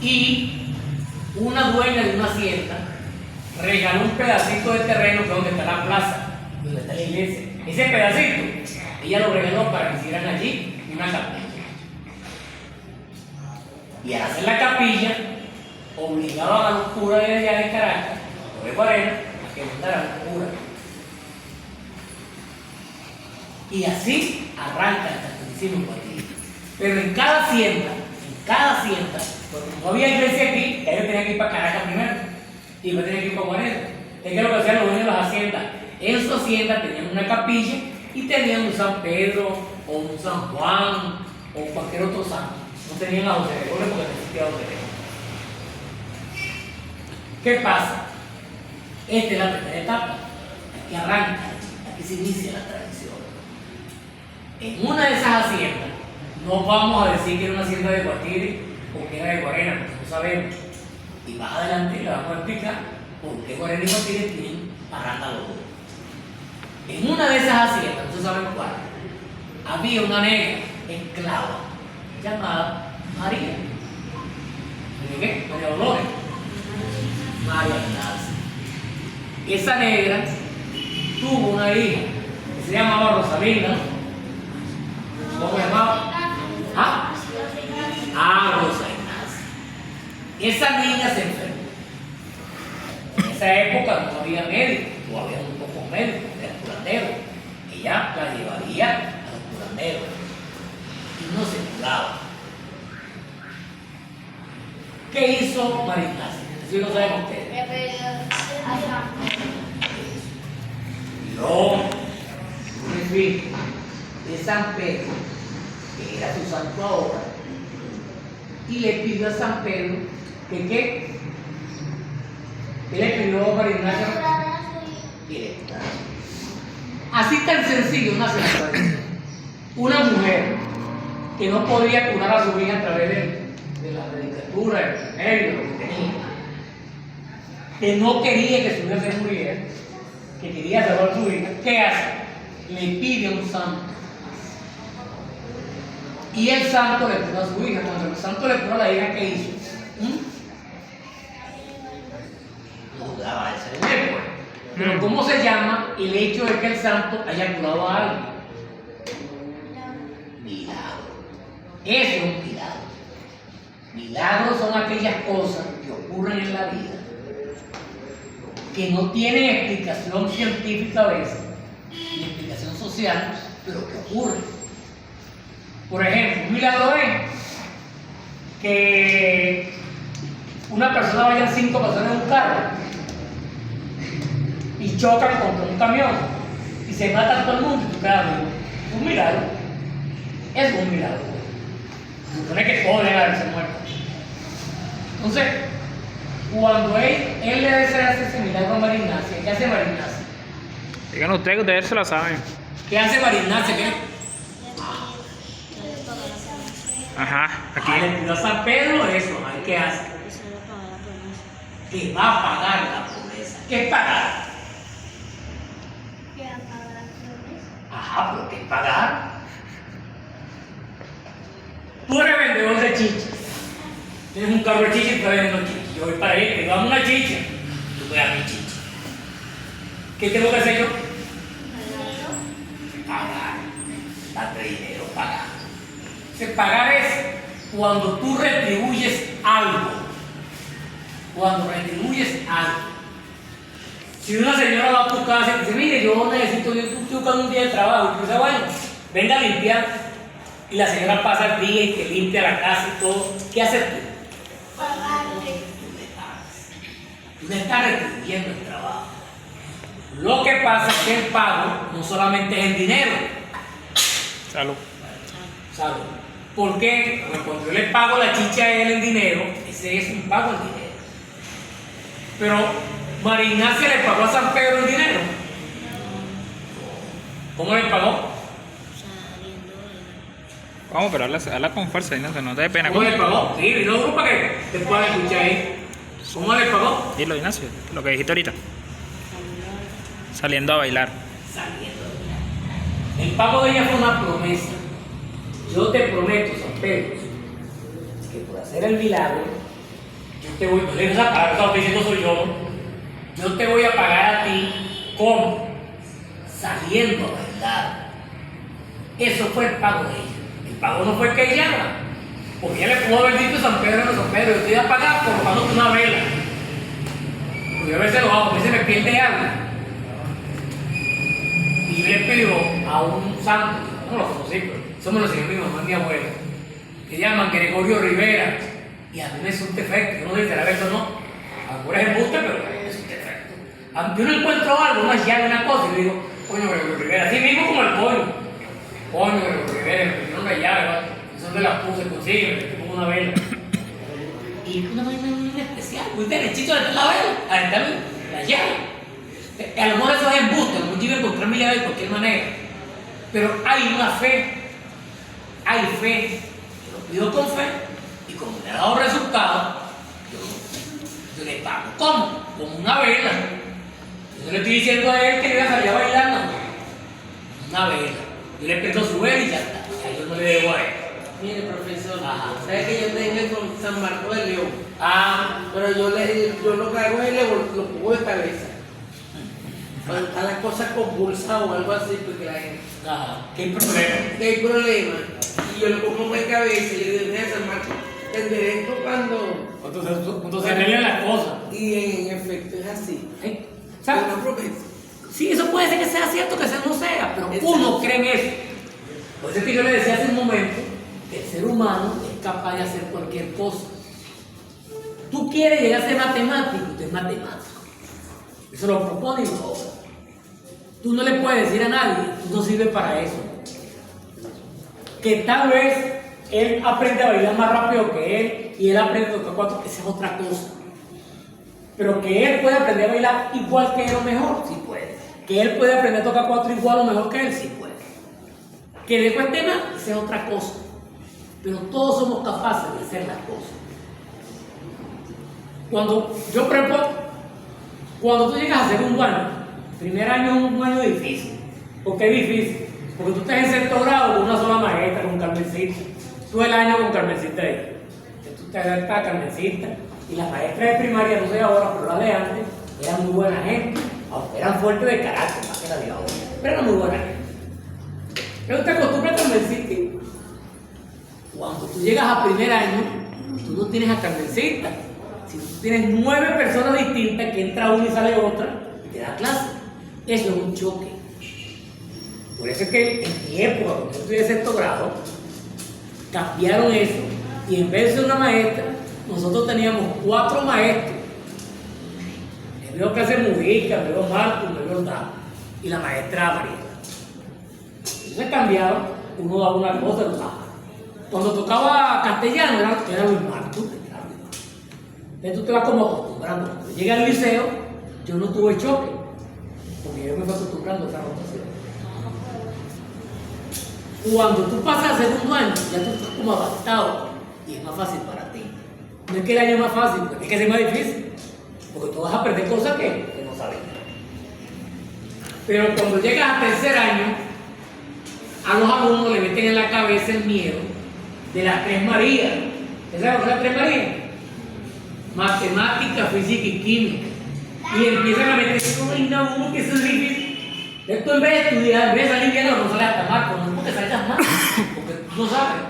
Y una dueña de una hacienda regaló un pedacito de terreno que es donde está la plaza, donde está la iglesia. Ese pedacito, ella lo regaló para que hicieran allí una capilla. Y al hacer la capilla, obligaban a los curas de allá de Caracas, o de Guarena, a que mandaran cura. Y así arranca el catolicismo en Guatire. Pero en cada hacienda, porque no había iglesia aquí, ellos tenían que ir para Caracas primero, y después tenían que ir para Guarena. Es que lo que hacían los dueños de las haciendas, en su hacienda tenían una capilla y tenían un San Pedro, o un San Juan, o cualquier otro santo. No tenían a José Gregorio porque no existía José Gregorio. ¿Qué pasa? Esta es la primera etapa. Aquí arranca, aquí se inicia la tradición. En una de esas haciendas, no vamos a decir que era una hacienda de Guatire o que era de Guarena, porque no sabemos. Y más adelante le vamos a explicar por qué Guarena y Guatire tienen parranda los dos. En una de esas haciendas, no se sabe cuál, había una negra esclava llamada María. ¿María qué? María Dolores. María Ignacia. Esa negra tuvo una hija que se llamaba Rosalinda, ¿no? ¿Cómo se llamaba? ¿Ah? Rosa Ignacia. Esa niña se enfermó. En esa época no había médicos, o había muy pocos médicos, eran curanderos. Ella la llevaría a los curanderos y no se curaba. ¿Qué hizo María Ignacia? Eso lo saben ustedes. No, un espíritu de San Pedro, que era su santo ahora, y le pidió a San Pedro que ¿qué? ¿Qué le pidió a María Ignacia? Que le curara. Así tan sencillo nace la tradición. Una mujer que no podía curar a su hija a través de la medicatura, el remedio, lo que tenía, que no quería que su hija se muriera, que quería salvar a su hija, ¿qué hace? Le pide a un santo. Y el santo le cura a su hija. Cuando el santo le cura a la hija, ¿qué hizo? No jugaba a ese nivel, pues. Pero ¿cómo se llama el hecho de que el santo haya curado a alguien? Milagro. Eso es un milagro. Milagros son aquellas cosas que ocurren en la vida que no tienen explicación científica a veces, ni explicación social, pero que ocurren. Por ejemplo, un milagro es que una persona vaya 5 personas en un carro y chocan contra un camión y se matan todo el mundo y tú quedas vivo. Un milagro. Es un milagro. Se supone que todos deben haberse muerto. Entonces, cuando él le desea hacer ese milagro a María Ignacia, ¿qué hace María Ignacia? Digan ustedes que ustedes se la saben. ¿Qué hace María Ignacia? ¿Qué? Ajá, aquí. Le pidió a San Pedro eso, ¿ay? ¿Qué hace? Que va a pagar la pobreza. ¿Qué es pagar? Ajá, pero ¿qué es pagar? Tú eres vendedor de chichas. Tienes un carro de chicha y estás vendiendo chichas. Yo voy para ahí, te damos una chicha. Tú me das mi chicha. ¿Qué tengo que hacer yo? pagar. Date dinero, pagar. Pagar es cuando tú retribuyes algo. Cuando retribuyes algo. Si una señora va a tu casa y dice, mire, yo necesito, yo estoy buscando un día de trabajo, y tú dices, bueno, venga a limpiar. Y la señora pasa el día y te limpia la casa y todo. ¿Qué haces tú? Pagarle. Tú le estás retribuyendo el trabajo. Lo que pasa es que el pago no solamente es en dinero. Salud. ¿Sabes? ¿Por qué? Porque cuando yo le pago la chicha a él en dinero, ese es un pago en dinero. Pero María Ignacia le pagó a San Pedro en dinero. ¿Cómo le pagó? Vamos, pero habla con fuerza, Ignacio, no te dé pena. ¿Cómo le pagó? Sí, vino uno para que te puedan escuchar ahí. ¿Cómo le pagó? Dilo, Ignacio, lo que dijiste ahorita. Saliendo a bailar. Saliendo. El pago de ella fue una promesa. Yo te prometo, San Pedro, que por hacer el milagro, yo te voy, no le vas a pagar, lo que estoy diciendo soy yo te voy a pagar a ti, ¿cómo? Saliendo a bailar. Eso fue el pago de ella. El pago no fue que ella, porque ella le pudo haber dicho a San Pedro, no, San Pedro, yo te voy a pagar por pagándote una vela. Porque yo a veces lo hago, a veces me pierde algo. Y yo le pido a un santo, no lo conocí, pero eso me lo enseñó mi mamá, mi abuela, que llaman Gregorio Rivera, y a mí me surte efecto. Yo no sé si será verdad o no, a lo mejor es embuste, pero me surte efecto. Yo no encuentro algo, una llave, una cosa, y le digo, coño, Gregorio Rivera, así mismo como el pollo. Coño, Gregorio Rivera, me pidieron una llave, ¿vale? Eso de las puse, consigue, me pongo una vela. Y una vaina muy especial, muy derechito de la vela, a estar la llave. A lo mejor eso es embuste, a lo mejor yo iba a encontrar mi llave de cualquier manera. Pero hay una fe, hay fe. Yo lo pido con fe y como me ha dado resultados, yo le pago. ¿Cómo? Como una vela. Yo le estoy diciendo a él que le voy a salir a bailar, no. Una vela. Yo le presto su vela y ya está. Ya yo no le debo a él. Mire, profesor, Ajá. ¿sabe que yo tengo con San Marco de León? Ah, Pero yo lo que hago es lo pongo de cabeza. Cuando está la cosa convulsa o algo así, porque la gente. ajá. ¿Qué problema? Que hay problema. Y yo lo pongo de cabeza y le digo, mira, San Marco, enderezco cuando. Cuando se arreglan las cosas. Y en efecto es así. ¿Sabes? Una promesa. Sí, eso puede ser que sea cierto, que sea no sea, pero Exacto. uno cree en eso. Por eso es que yo le decía hace un momento que el ser humano es capaz de hacer cualquier cosa. Tú quieres llegar a ser matemático, usted es matemático. Eso lo propone y lo logra. Tú no le puedes decir a nadie, tú no sirves para eso. Que tal vez él aprende a bailar más rápido que él y él aprende a tocar cuatro, esa es otra cosa. Pero que él puede aprender a bailar igual que él o mejor, sí puede. Que él puede aprender a tocar cuatro igual o mejor que él, sí puede. Que le cueste más, esa es otra cosa. Pero todos somos capaces de hacer las cosas. Cuando yo preparo, cuando tú llegas a segundo año, primer año es un año difícil. ¿Por qué es difícil? Porque tú estás en sexto grado con una sola maestra, con Carmencita. Tú el año con Carmencita ahí. Tú te acercas a Carmencita. Y las maestras de primaria, no sé ahora, pero las de antes, eran muy buena gente. Aunque eran fuertes de carácter, más que la de ahora. Pero eran muy buena gente. Pero te acostumbras a Carmencita. Cuando tú llegas a primer año, tú no tienes a Carmencita. Si tú tienes 9 personas distintas, que entra una y sale otra, y te da clase. Eso es un choque. Por eso es que en mi época, cuando yo estudié sexto grado, cambiaron eso. Y en vez de ser una maestra, nosotros teníamos 4 maestros. Me dio clase Mujica, me dio Marco, me dio Dama. Y la maestra María. Entonces cambiaban, uno daba una cosa, lo daba. Cuando tocaba castellano era Luis Marco. Entonces tú te vas como acostumbrando. Cuando llegué al liceo, yo no tuve choque, porque yo me fui acostumbrando a esa rotación. Cuando tú pasas al segundo año, ya tú estás como adaptado y es más fácil para ti. No es que el año es más fácil, porque es que es más difícil, porque tú vas a aprender cosas que no sabes. Pero cuando llegas al tercer año, a los alumnos le meten en la cabeza el miedo de las 3 Marías. ¿Ustedes saben lo que son las 3 Marías? Matemática, física y química. Y empiezan a meter, ay, no, que eso es difícil. Tú en vez de estudiar, en vez de salir bien, no sales hasta mal, no es porque salgas mal, porque tú no sabes,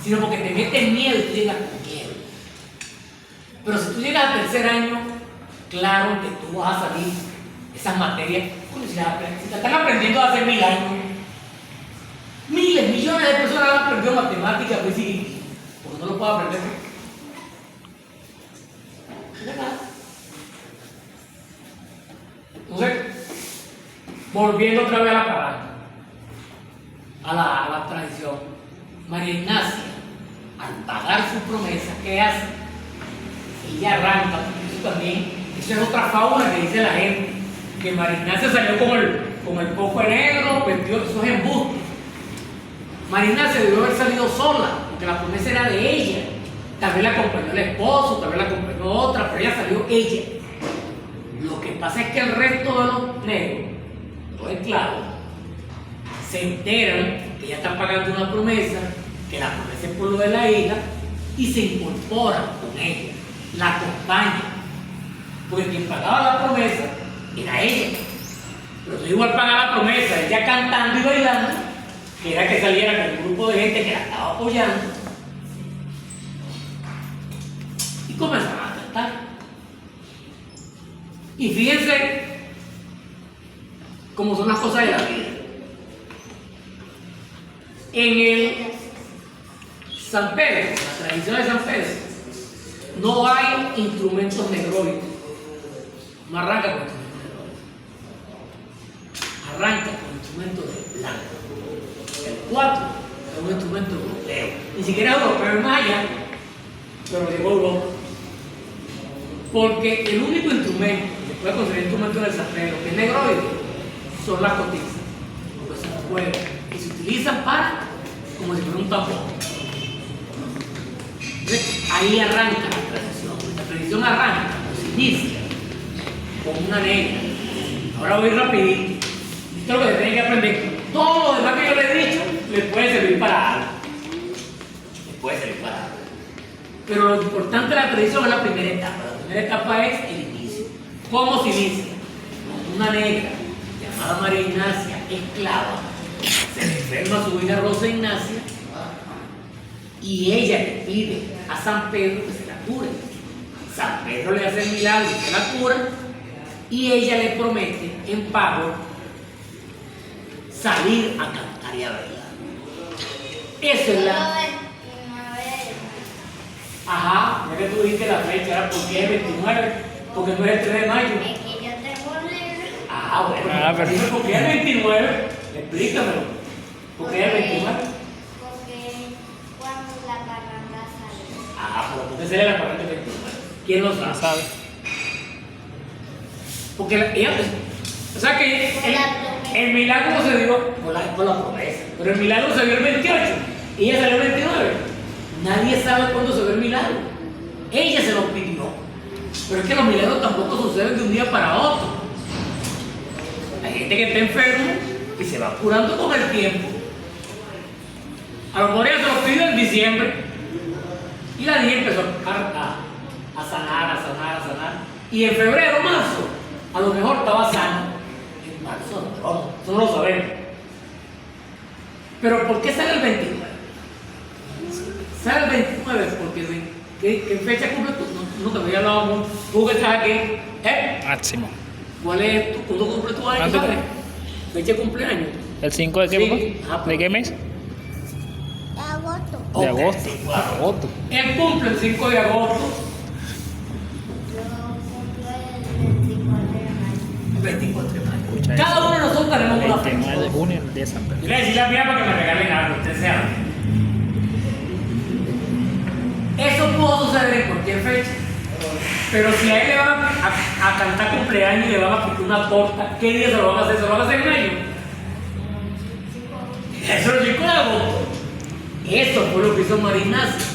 sino porque te metes miedo y tú llegas con miedo. Pero si tú llegas al tercer año, claro que tú vas a salir esas materias, si te están aprendiendo hace 1000 años, miles, millones de personas han aprendido matemáticas, física y química, porque no lo puedo aprender. Entonces, volviendo otra vez a la parábola, a la tradición, María Ignacia, al pagar su promesa, ¿qué hace? Ella arranca, porque eso también, esa es otra fábula que dice la gente, que María Ignacia salió con el coco negro, perdió, eso es embuste. María Ignacia debió haber salido sola, porque la promesa era de ella. Tal vez la acompañó el esposo, tal vez la acompañó otra, pero ella salió ella. Lo que pasa es que el resto de los negros, los esclavos, se enteran que ya están pagando una promesa, que la promesa es por lo de la hija, y se incorporan con ella, la acompañan. Porque quien pagaba la promesa era ella. Pero tú igual pagaba la promesa, ella cantando y bailando, que era que saliera con un grupo de gente que la estaba apoyando, y comenzaron a cantar. Y fíjense cómo son las cosas de la vida. En el San Pedro, la tradición de San Pedro, no hay instrumentos negroides. No arranca con instrumentos negroides. Arranca con instrumentos de blanco. El 4 es un instrumento europeo. Ni siquiera europeo, es maya, pero llegó a Europa. Porque el único instrumento que se puede conseguir instrumento del San Pedro, que es negroide, son las cotizas, porque son juegos que se utilizan para, como si fuera un tambor. Entonces, ahí arranca la tradición. La tradición arranca, o se inicia, con una negra. Ahora voy rapidito. Esto es lo que tienen que aprender. Todo lo demás que yo les he dicho les puede servir para algo. Les puede servir para algo. Pero lo importante de la tradición es la primera etapa. La primera etapa es el inicio. ¿Cómo se inicia? Con una negra llamada María Ignacia, esclava. Se le enferma su hija Rosa Ignacia y ella le pide a San Pedro que se la cure. San Pedro le hace el milagro y se la cura y ella le promete en pago salir a cantar y a bailar. Eso es la... Ajá, ya que tú dijiste la fecha, era porque es el 29, porque no es el 3 de mayo. Es que yo tengo un libro. Ah, bueno, pero... dime por qué es el 29, explícamelo. ¿Por qué es el 29? Porque cuando la parranda sale. Ah, pero ¿por qué sería la parranda el 29? ¿Quién lo sabe? No sabe. Porque ella, o sea que el milagro se dio por la promesa, pero el milagro se dio el 28 y ella salió el 29. Nadie sabe cuándo se ve el milagro. Ella se lo pidió. Pero es que los milagros tampoco suceden de un día para otro. Hay gente que está enferma y se va curando con el tiempo. A lo mejor ella se lo pidió en diciembre y la niña empezó a sanar. Y en febrero, marzo, a lo mejor estaba sana. En marzo, no lo sabemos. Pero ¿por qué sale el 29? Sale el 29 porque ¿qué fecha cumple tú? No te había hablado mucho. ¿Tú que estás aquí? Máximo. ¿Cuál es tu? ¿Cuándo cumple tu año? ¿Cuánto ¿Sabes? ¿Fecha de cumpleaños? ¿El 5 de qué, Sí. papá? ¿De qué mes? De agosto. De Ok, agosto. sí, claro. Agosto. Él cumple el 5 de agosto. Yo cumplo el 24 de mayo. El 24 de mayo. Escucha Cada eso. uno de nosotros tenemos una 29 de fecha. junio, el día de San Pedro. Yo le decía a mi para que me regalen algo, usted sea. Eso pudo suceder en cualquier fecha. Pero si a él le van a cantar cumpleaños y le van a picar una torta, ¿qué día se lo van a hacer? ¿Se lo van a hacer en mayo? Eso es el 5 de agosto. Eso fue lo que hizo María Ignacia.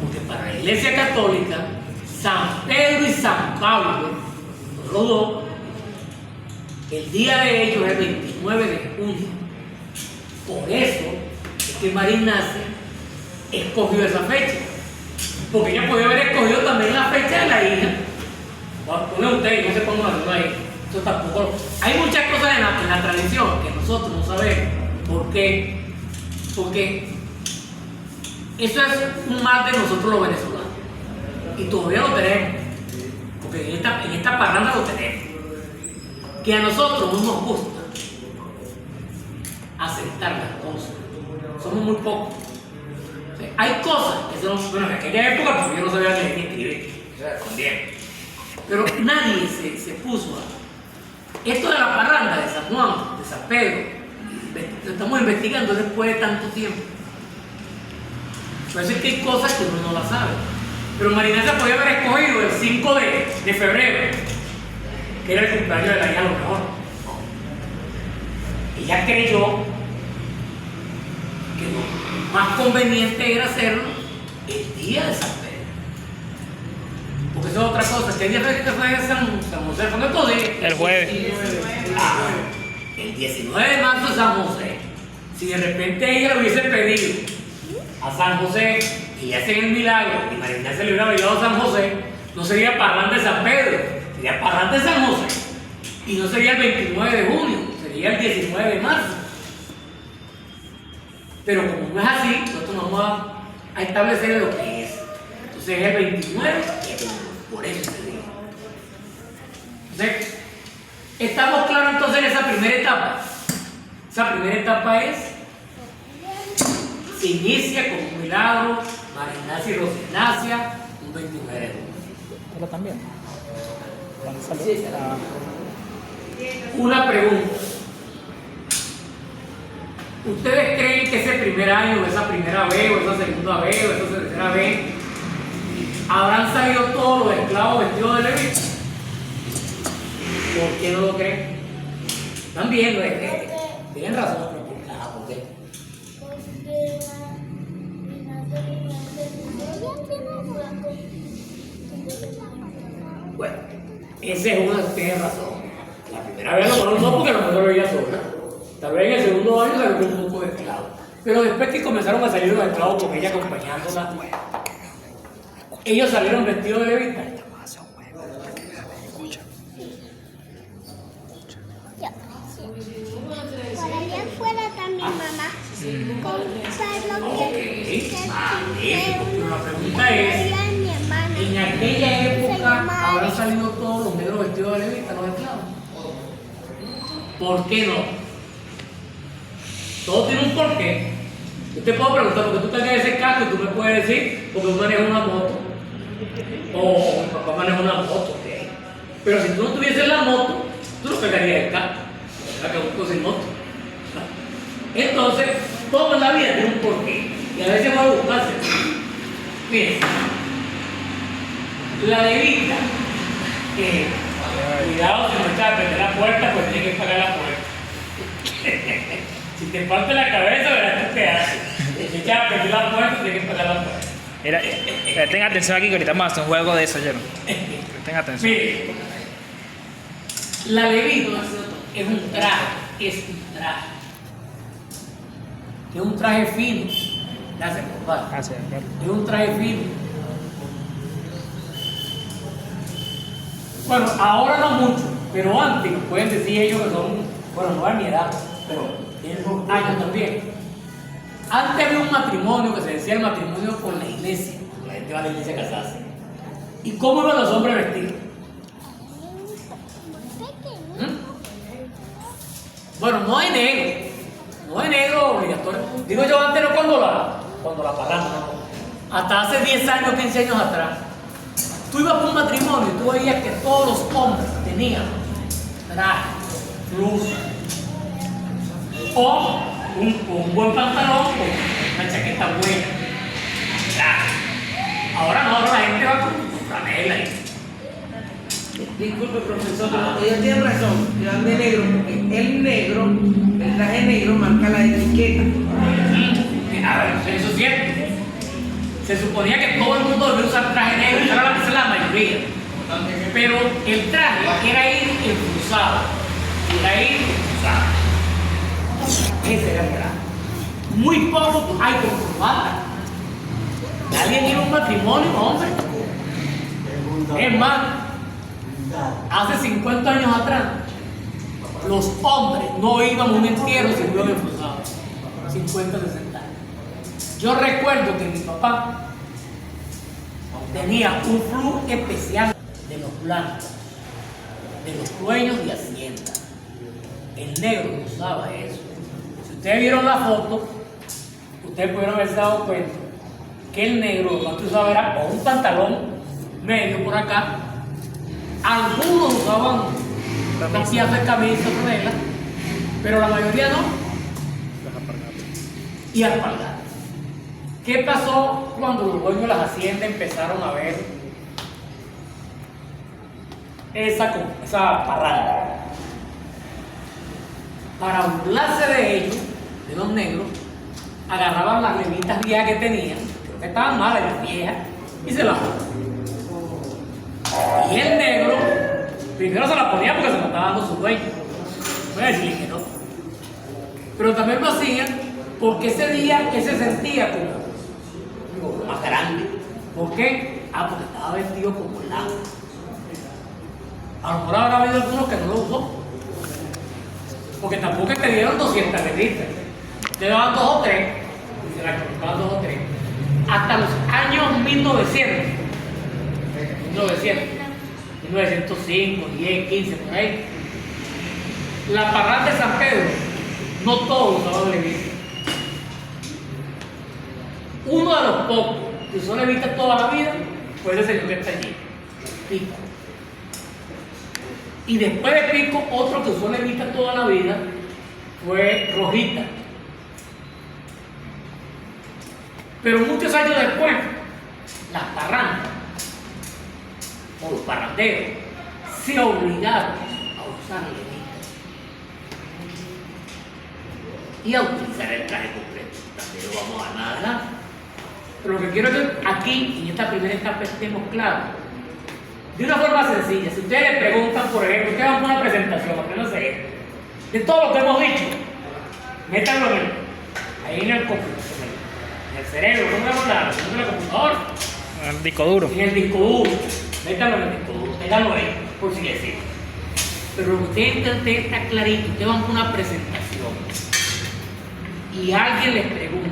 Porque para la Iglesia Católica, San Pedro y San Pablo, los dos, el día de ellos es el 29 de junio. Por eso es que María Ignacia escogió esa fecha. Porque ella podía haber escogido también la fecha de la hija. Pone usted, no sé cuándo nació la hija. Eso tampoco. Hay muchas cosas en la tradición que nosotros no sabemos. ¿Por qué? Porque eso es un mal de nosotros los venezolanos. Y todavía lo tenemos. Porque en esta parranda lo tenemos. Que a nosotros no nos gusta aceptar las cosas. Somos muy pocos. O sea, hay cosas que son, bueno, en aquella época pues yo no sabía leer ni escribir, o sea, escondían. Pero nadie se puso a... Esto de la parranda de San Juan, de San Pedro, lo estamos investigando después de tanto tiempo. Por eso es que hay cosas que uno no las sabe. Pero María Ignacia podía haber escogido el 5 de febrero, que era el cumpleaños de la hija a lo mejor. Ella creyó que lo más conveniente era hacerlo el día de San Pedro. Porque eso es otra cosa. ¿Qué día fue que fue San José? ¿Fue estos días? El jueves. El 19 de marzo es San José. Si de repente ella le hubiese pedido a San José y hacen el milagro y María Ignacia le hubiera bailado a San José, no sería parranda de San Pedro, sería parranda de San José. Y no sería el 29 de junio, sería el 19 de marzo. Pero como no es así, nosotros vamos a establecer lo que es. Entonces es el 29, por eso se dice. Entonces, ¿estamos claros entonces en esa primera etapa? Esa primera etapa es, se inicia con un milagro, María Ignacia y Rosa Ignacia, un 29 de junio. ¿Pero también? Sí, una pregunta. ¿Ustedes creen que ese primer año, o esa primera vez, o esa segunda vez, o esa tercera vez, habrán salido todos los esclavos vestidos de levita? ¿Por qué no lo creen? Están viendo, tienen razón. ¿Por qué? Bueno, esa es una, tiene razón. La primera vez a lo mejor no, porque a lo mejor lo veía sola. Tal vez en el segundo año salió con un poco de esclavos. Pero después que comenzaron a salir los esclavos con ella acompañándola, ellos salieron vestidos de levita. Por allá afuera también, mamá. ¿Sabes lo La pregunta es, mi hermana? ¿en aquella época llama habrán Alex. salido todos los negros vestidos de levita, los esclavos? ¿Por qué no? Todo tiene un porqué. Yo te puedo preguntar, porque tú tengas ese casco y tú me puedes decir, porque tú manejas una moto. O mi papá maneja una moto. ¿Ok? Pero si tú no tuvieses la moto, tú no pegarías el casco. ¿Verdad que busco sin moto? ¿No? Entonces, todo en la vida tiene un porqué. Y a veces va a buscarse. Miren, la levita, cuidado si no echas a prender la puerta, pues tienes que pagar la puerta. Si te parte la cabeza, verás qué te hace. Si echas a prender la puerta, tienes que pagar la puerta. Mira, presten atención aquí que ahorita vamos a hacer un juego de eso, ¿no? Presten atención. Mire, la levita es un traje, es un traje fino. Gracias, compadre. Gracias, Carlos. Es un traje fino. Bueno, ahora no mucho, pero antes, pueden decir ellos que son, bueno, no es mi edad, pero tienen años también. Antes había un matrimonio que se decía el matrimonio con la iglesia. La gente va a la iglesia a casarse. ¿Y cómo iban los hombres vestidos? Bueno, no hay negro obligatorio. Digo yo antes, no cuando la parranda, no. Hasta hace 10 años, 15 años atrás. Tú ibas por un matrimonio y tú veías que todos los hombres tenían traje, blusa, o un buen pantalón con una chaqueta buena. Traje. Ahora no, ahora la gente va con franela y... Disculpe, profesor, pero ella tiene razón, que van de negro, porque el traje negro marca la etiqueta. A ver, eso es cierto. Se suponía que todo el mundo debía usar traje negro, esa era la mayoría. Pero el traje era ir enfusado. Era ir enfusado. Ese era el traje. Muy poco hay con corbata. Nadie tiene un matrimonio, hombre. Es más, hace 50 años atrás, los hombres no iban a un entierro si no iban esforzados. 50, 60 años. Yo recuerdo que mi papá tenía un flu especial de los blancos, de los dueños de hacienda. El negro no usaba eso. Si ustedes vieron la foto, ustedes pudieron haberse dado cuenta que el negro lo que usaba era o un pantalón medio por acá. Algunos usaban una pieza de camisa, regla, pero la mayoría no. Y alpargatas. ¿Qué pasó cuando los dueños de las haciendas empezaron a ver esa parranda? Para burlarse de ellos, de los negros, agarraban las levitas viejas que tenían, creo que estaban malas, las viejas, y se las ponían. Y el negro primero se las ponía porque se las estaba dando su dueño. Voy a decirle que no. Pero también lo hacían porque ese día él se sentía como más grande. ¿Por qué? Porque estaba vestido como blanco. A lo mejor habrá habido algunos que no lo usó. Porque tampoco te dieron 200 revistas. Te daban 2 o 3. Y se las colocaban 2 o 3. Hasta los años 1900. 1905, 10, 15, por ahí. La parranda de San Pedro, no todos usaban levita. Uno de los pocos que usó levita toda la vida fue ese señor que está allí, Pico. Y después de Pico, otro que usó levita toda la vida fue Rojita. Pero muchos años después, las parrandas o los parranderos se obligaron a usar levita y a utilizar el traje completo. También lo vamos a dar más adelante. Pero lo que quiero es que aquí, en esta primera etapa, estemos claros. De una forma sencilla, si ustedes le preguntan, por ejemplo, ustedes van a una presentación, aunque no sé, de todo lo que hemos dicho, métanlo ahí en el computador, en el cerebro, no en el computador. El disco duro. En el disco duro. Métanlo en el disco duro, ténganlo ahí, por si les sirve. Pero usted está clarito, ustedes van a una presentación y alguien les pregunta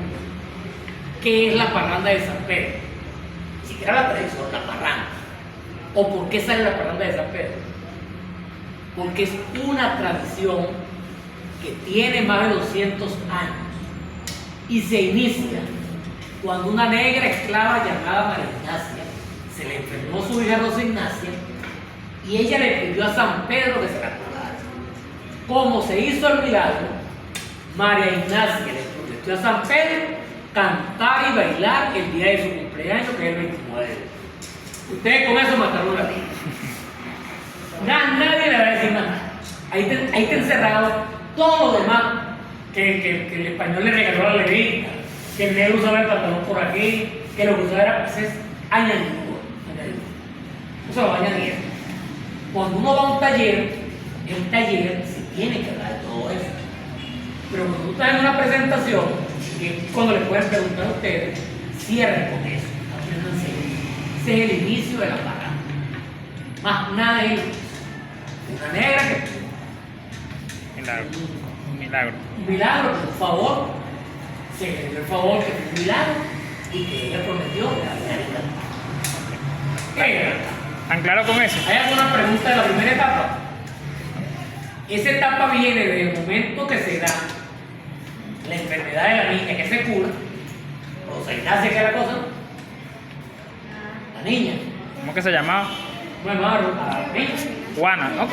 qué es la parranda de San Pedro. Ni siquiera la tradición, la parranda. ¿O por qué sale la parranda de San Pedro? Porque es una tradición que tiene más de 200 años y se inicia cuando una negra esclava llamada María Ignacia se le enfermó su hija Rosa Ignacia y ella le pidió a San Pedro que se la curara. Como se hizo el milagro, María Ignacia le prometió a San Pedro cantar y bailar el día de su cumpleaños, que es el 29 de enero. Ustedes con eso mataron la vida. Nadie le va a decir nada. Ahí está encerrado todo lo demás que el español le regaló a la levita, que el negro usaba el pantalón por aquí, que lo que usaba era pues, añadido. Eso lo va añadiendo. Cuando uno va a un taller, el taller se tiene que hablar de todo eso. Pero cuando tú estás en una presentación, que cuando le pueden preguntar a ustedes, cierren con eso, apréndanse. Ese es el inicio de la parranda. Más nada es una negra que Milagro. Un milagro. un milagro, por favor, se le dio el favor que fue un milagro y que ella prometió que la vida era. ¿Tan claro con eso? ¿Hay alguna pregunta de la primera etapa? Esa etapa viene desde el momento que se da la enfermedad de la niña que se cura, Rosa Ignacia, que era la cosa, la niña, ¿Cómo que se llamaba? no la niña. Juana, ¿no?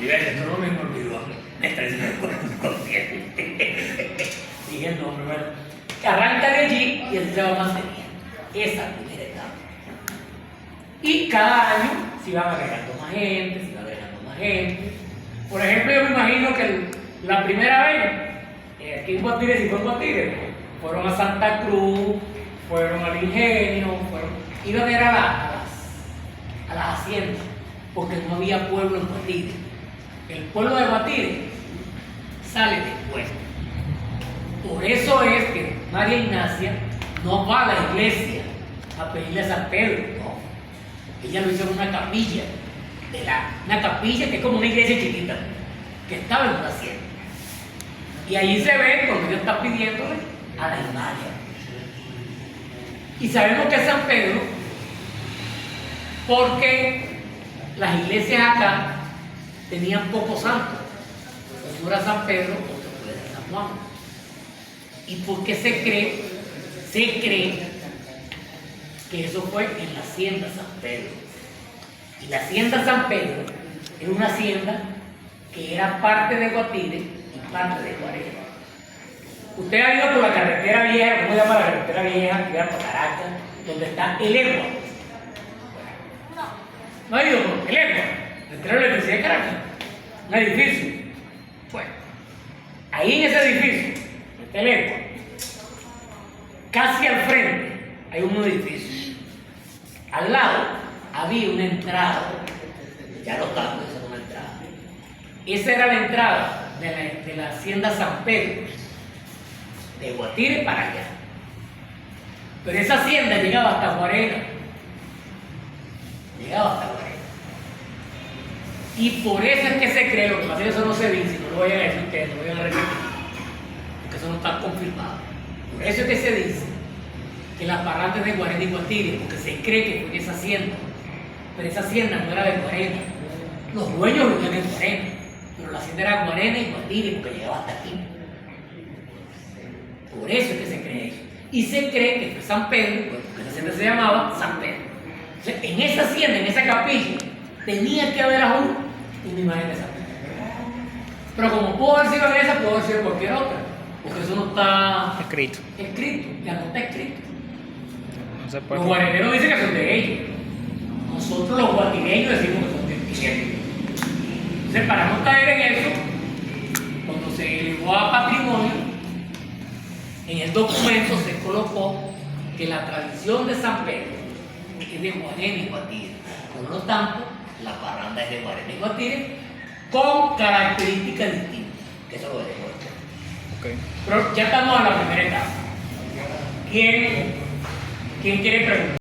Mira, esto no me olvidó, me está diciendo consciente. Dije el nombre, bueno. Que arranca de allí y así se va manteniendo. Esa primera etapa. Y cada año se iban agregando más gente, se iba agregando más gente. Por ejemplo, yo me imagino que la primera vez, aquí en Guatire, si fue en Guatire, fueron a Santa Cruz, fueron al Ingenio, iban a ir a las haciendas, porque no había pueblo en Guatire. El pueblo de Guatire sale después. Por eso es que María Ignacia no va a la iglesia a pedirle a San Pedro, no. Ella lo hizo en una capilla, una capilla que es como una iglesia chiquita, que estaba en una hacienda. Y allí se ve cuando Dios está pidiéndole a la imagen. Y sabemos que es San Pedro porque las iglesias acá tenían pocos santos. Uno era San Pedro, otro era San Juan. ¿Y por qué se cree? Se cree que eso fue en la hacienda San Pedro. Y la hacienda San Pedro era una hacienda que era parte de Guatire y parte de Guarena. Usted ha ido por la carretera vieja, ¿cómo se llama la carretera vieja? Que va para Caracas, donde está el Egua. ¿No ha ido por el Egua? Entre la Universidad de Caracas. Un edificio. Bueno, ahí en ese edificio, está el Egua. Casi al frente hay un edificio. Al lado había una entrada. Ya no tanto, esa era una entrada. Esa era la entrada de la hacienda San Pedro, de Guatire para allá. Pero esa hacienda llegaba hasta Guarena. Llegaba hasta Guarena. Y por eso es que se cree, lo que pasa es que eso no se dice, no lo vayan a decir ustedes, no lo vayan a repetir, porque eso no está confirmado. Por eso es que se dice que las parrantes de Guarena y Guatire, porque se cree que fue en esa hacienda, pero esa hacienda no era de Guarena. Los dueños vivían en Guarena, pero la hacienda era Guarena y Guatire, porque llegaba hasta aquí. Por eso es que se cree eso. Y se cree que fue San Pedro, porque esa hacienda se llamaba San Pedro. O sea, en esa hacienda, en esa capilla, tenía que haber aún una imagen de San Pedro. Pero como pudo haber sido en esa, pudo haber sido en cualquier otra. Porque eso no está Escrito. ya no está escrito. No se puede. Los guareneros dicen que son de ellos. Nosotros los guatireños decimos que son de ellos. Entonces, para no caer en eso, cuando se elevó a patrimonio, en el documento se colocó que la tradición de San Pedro es de Guarena y Guatire. Por lo tanto, la parranda es de Guarena y Guatire con características distintas, que eso lo veremos después. Ok. Pero ya estamos en la primera etapa. ¿Quién quiere preguntar?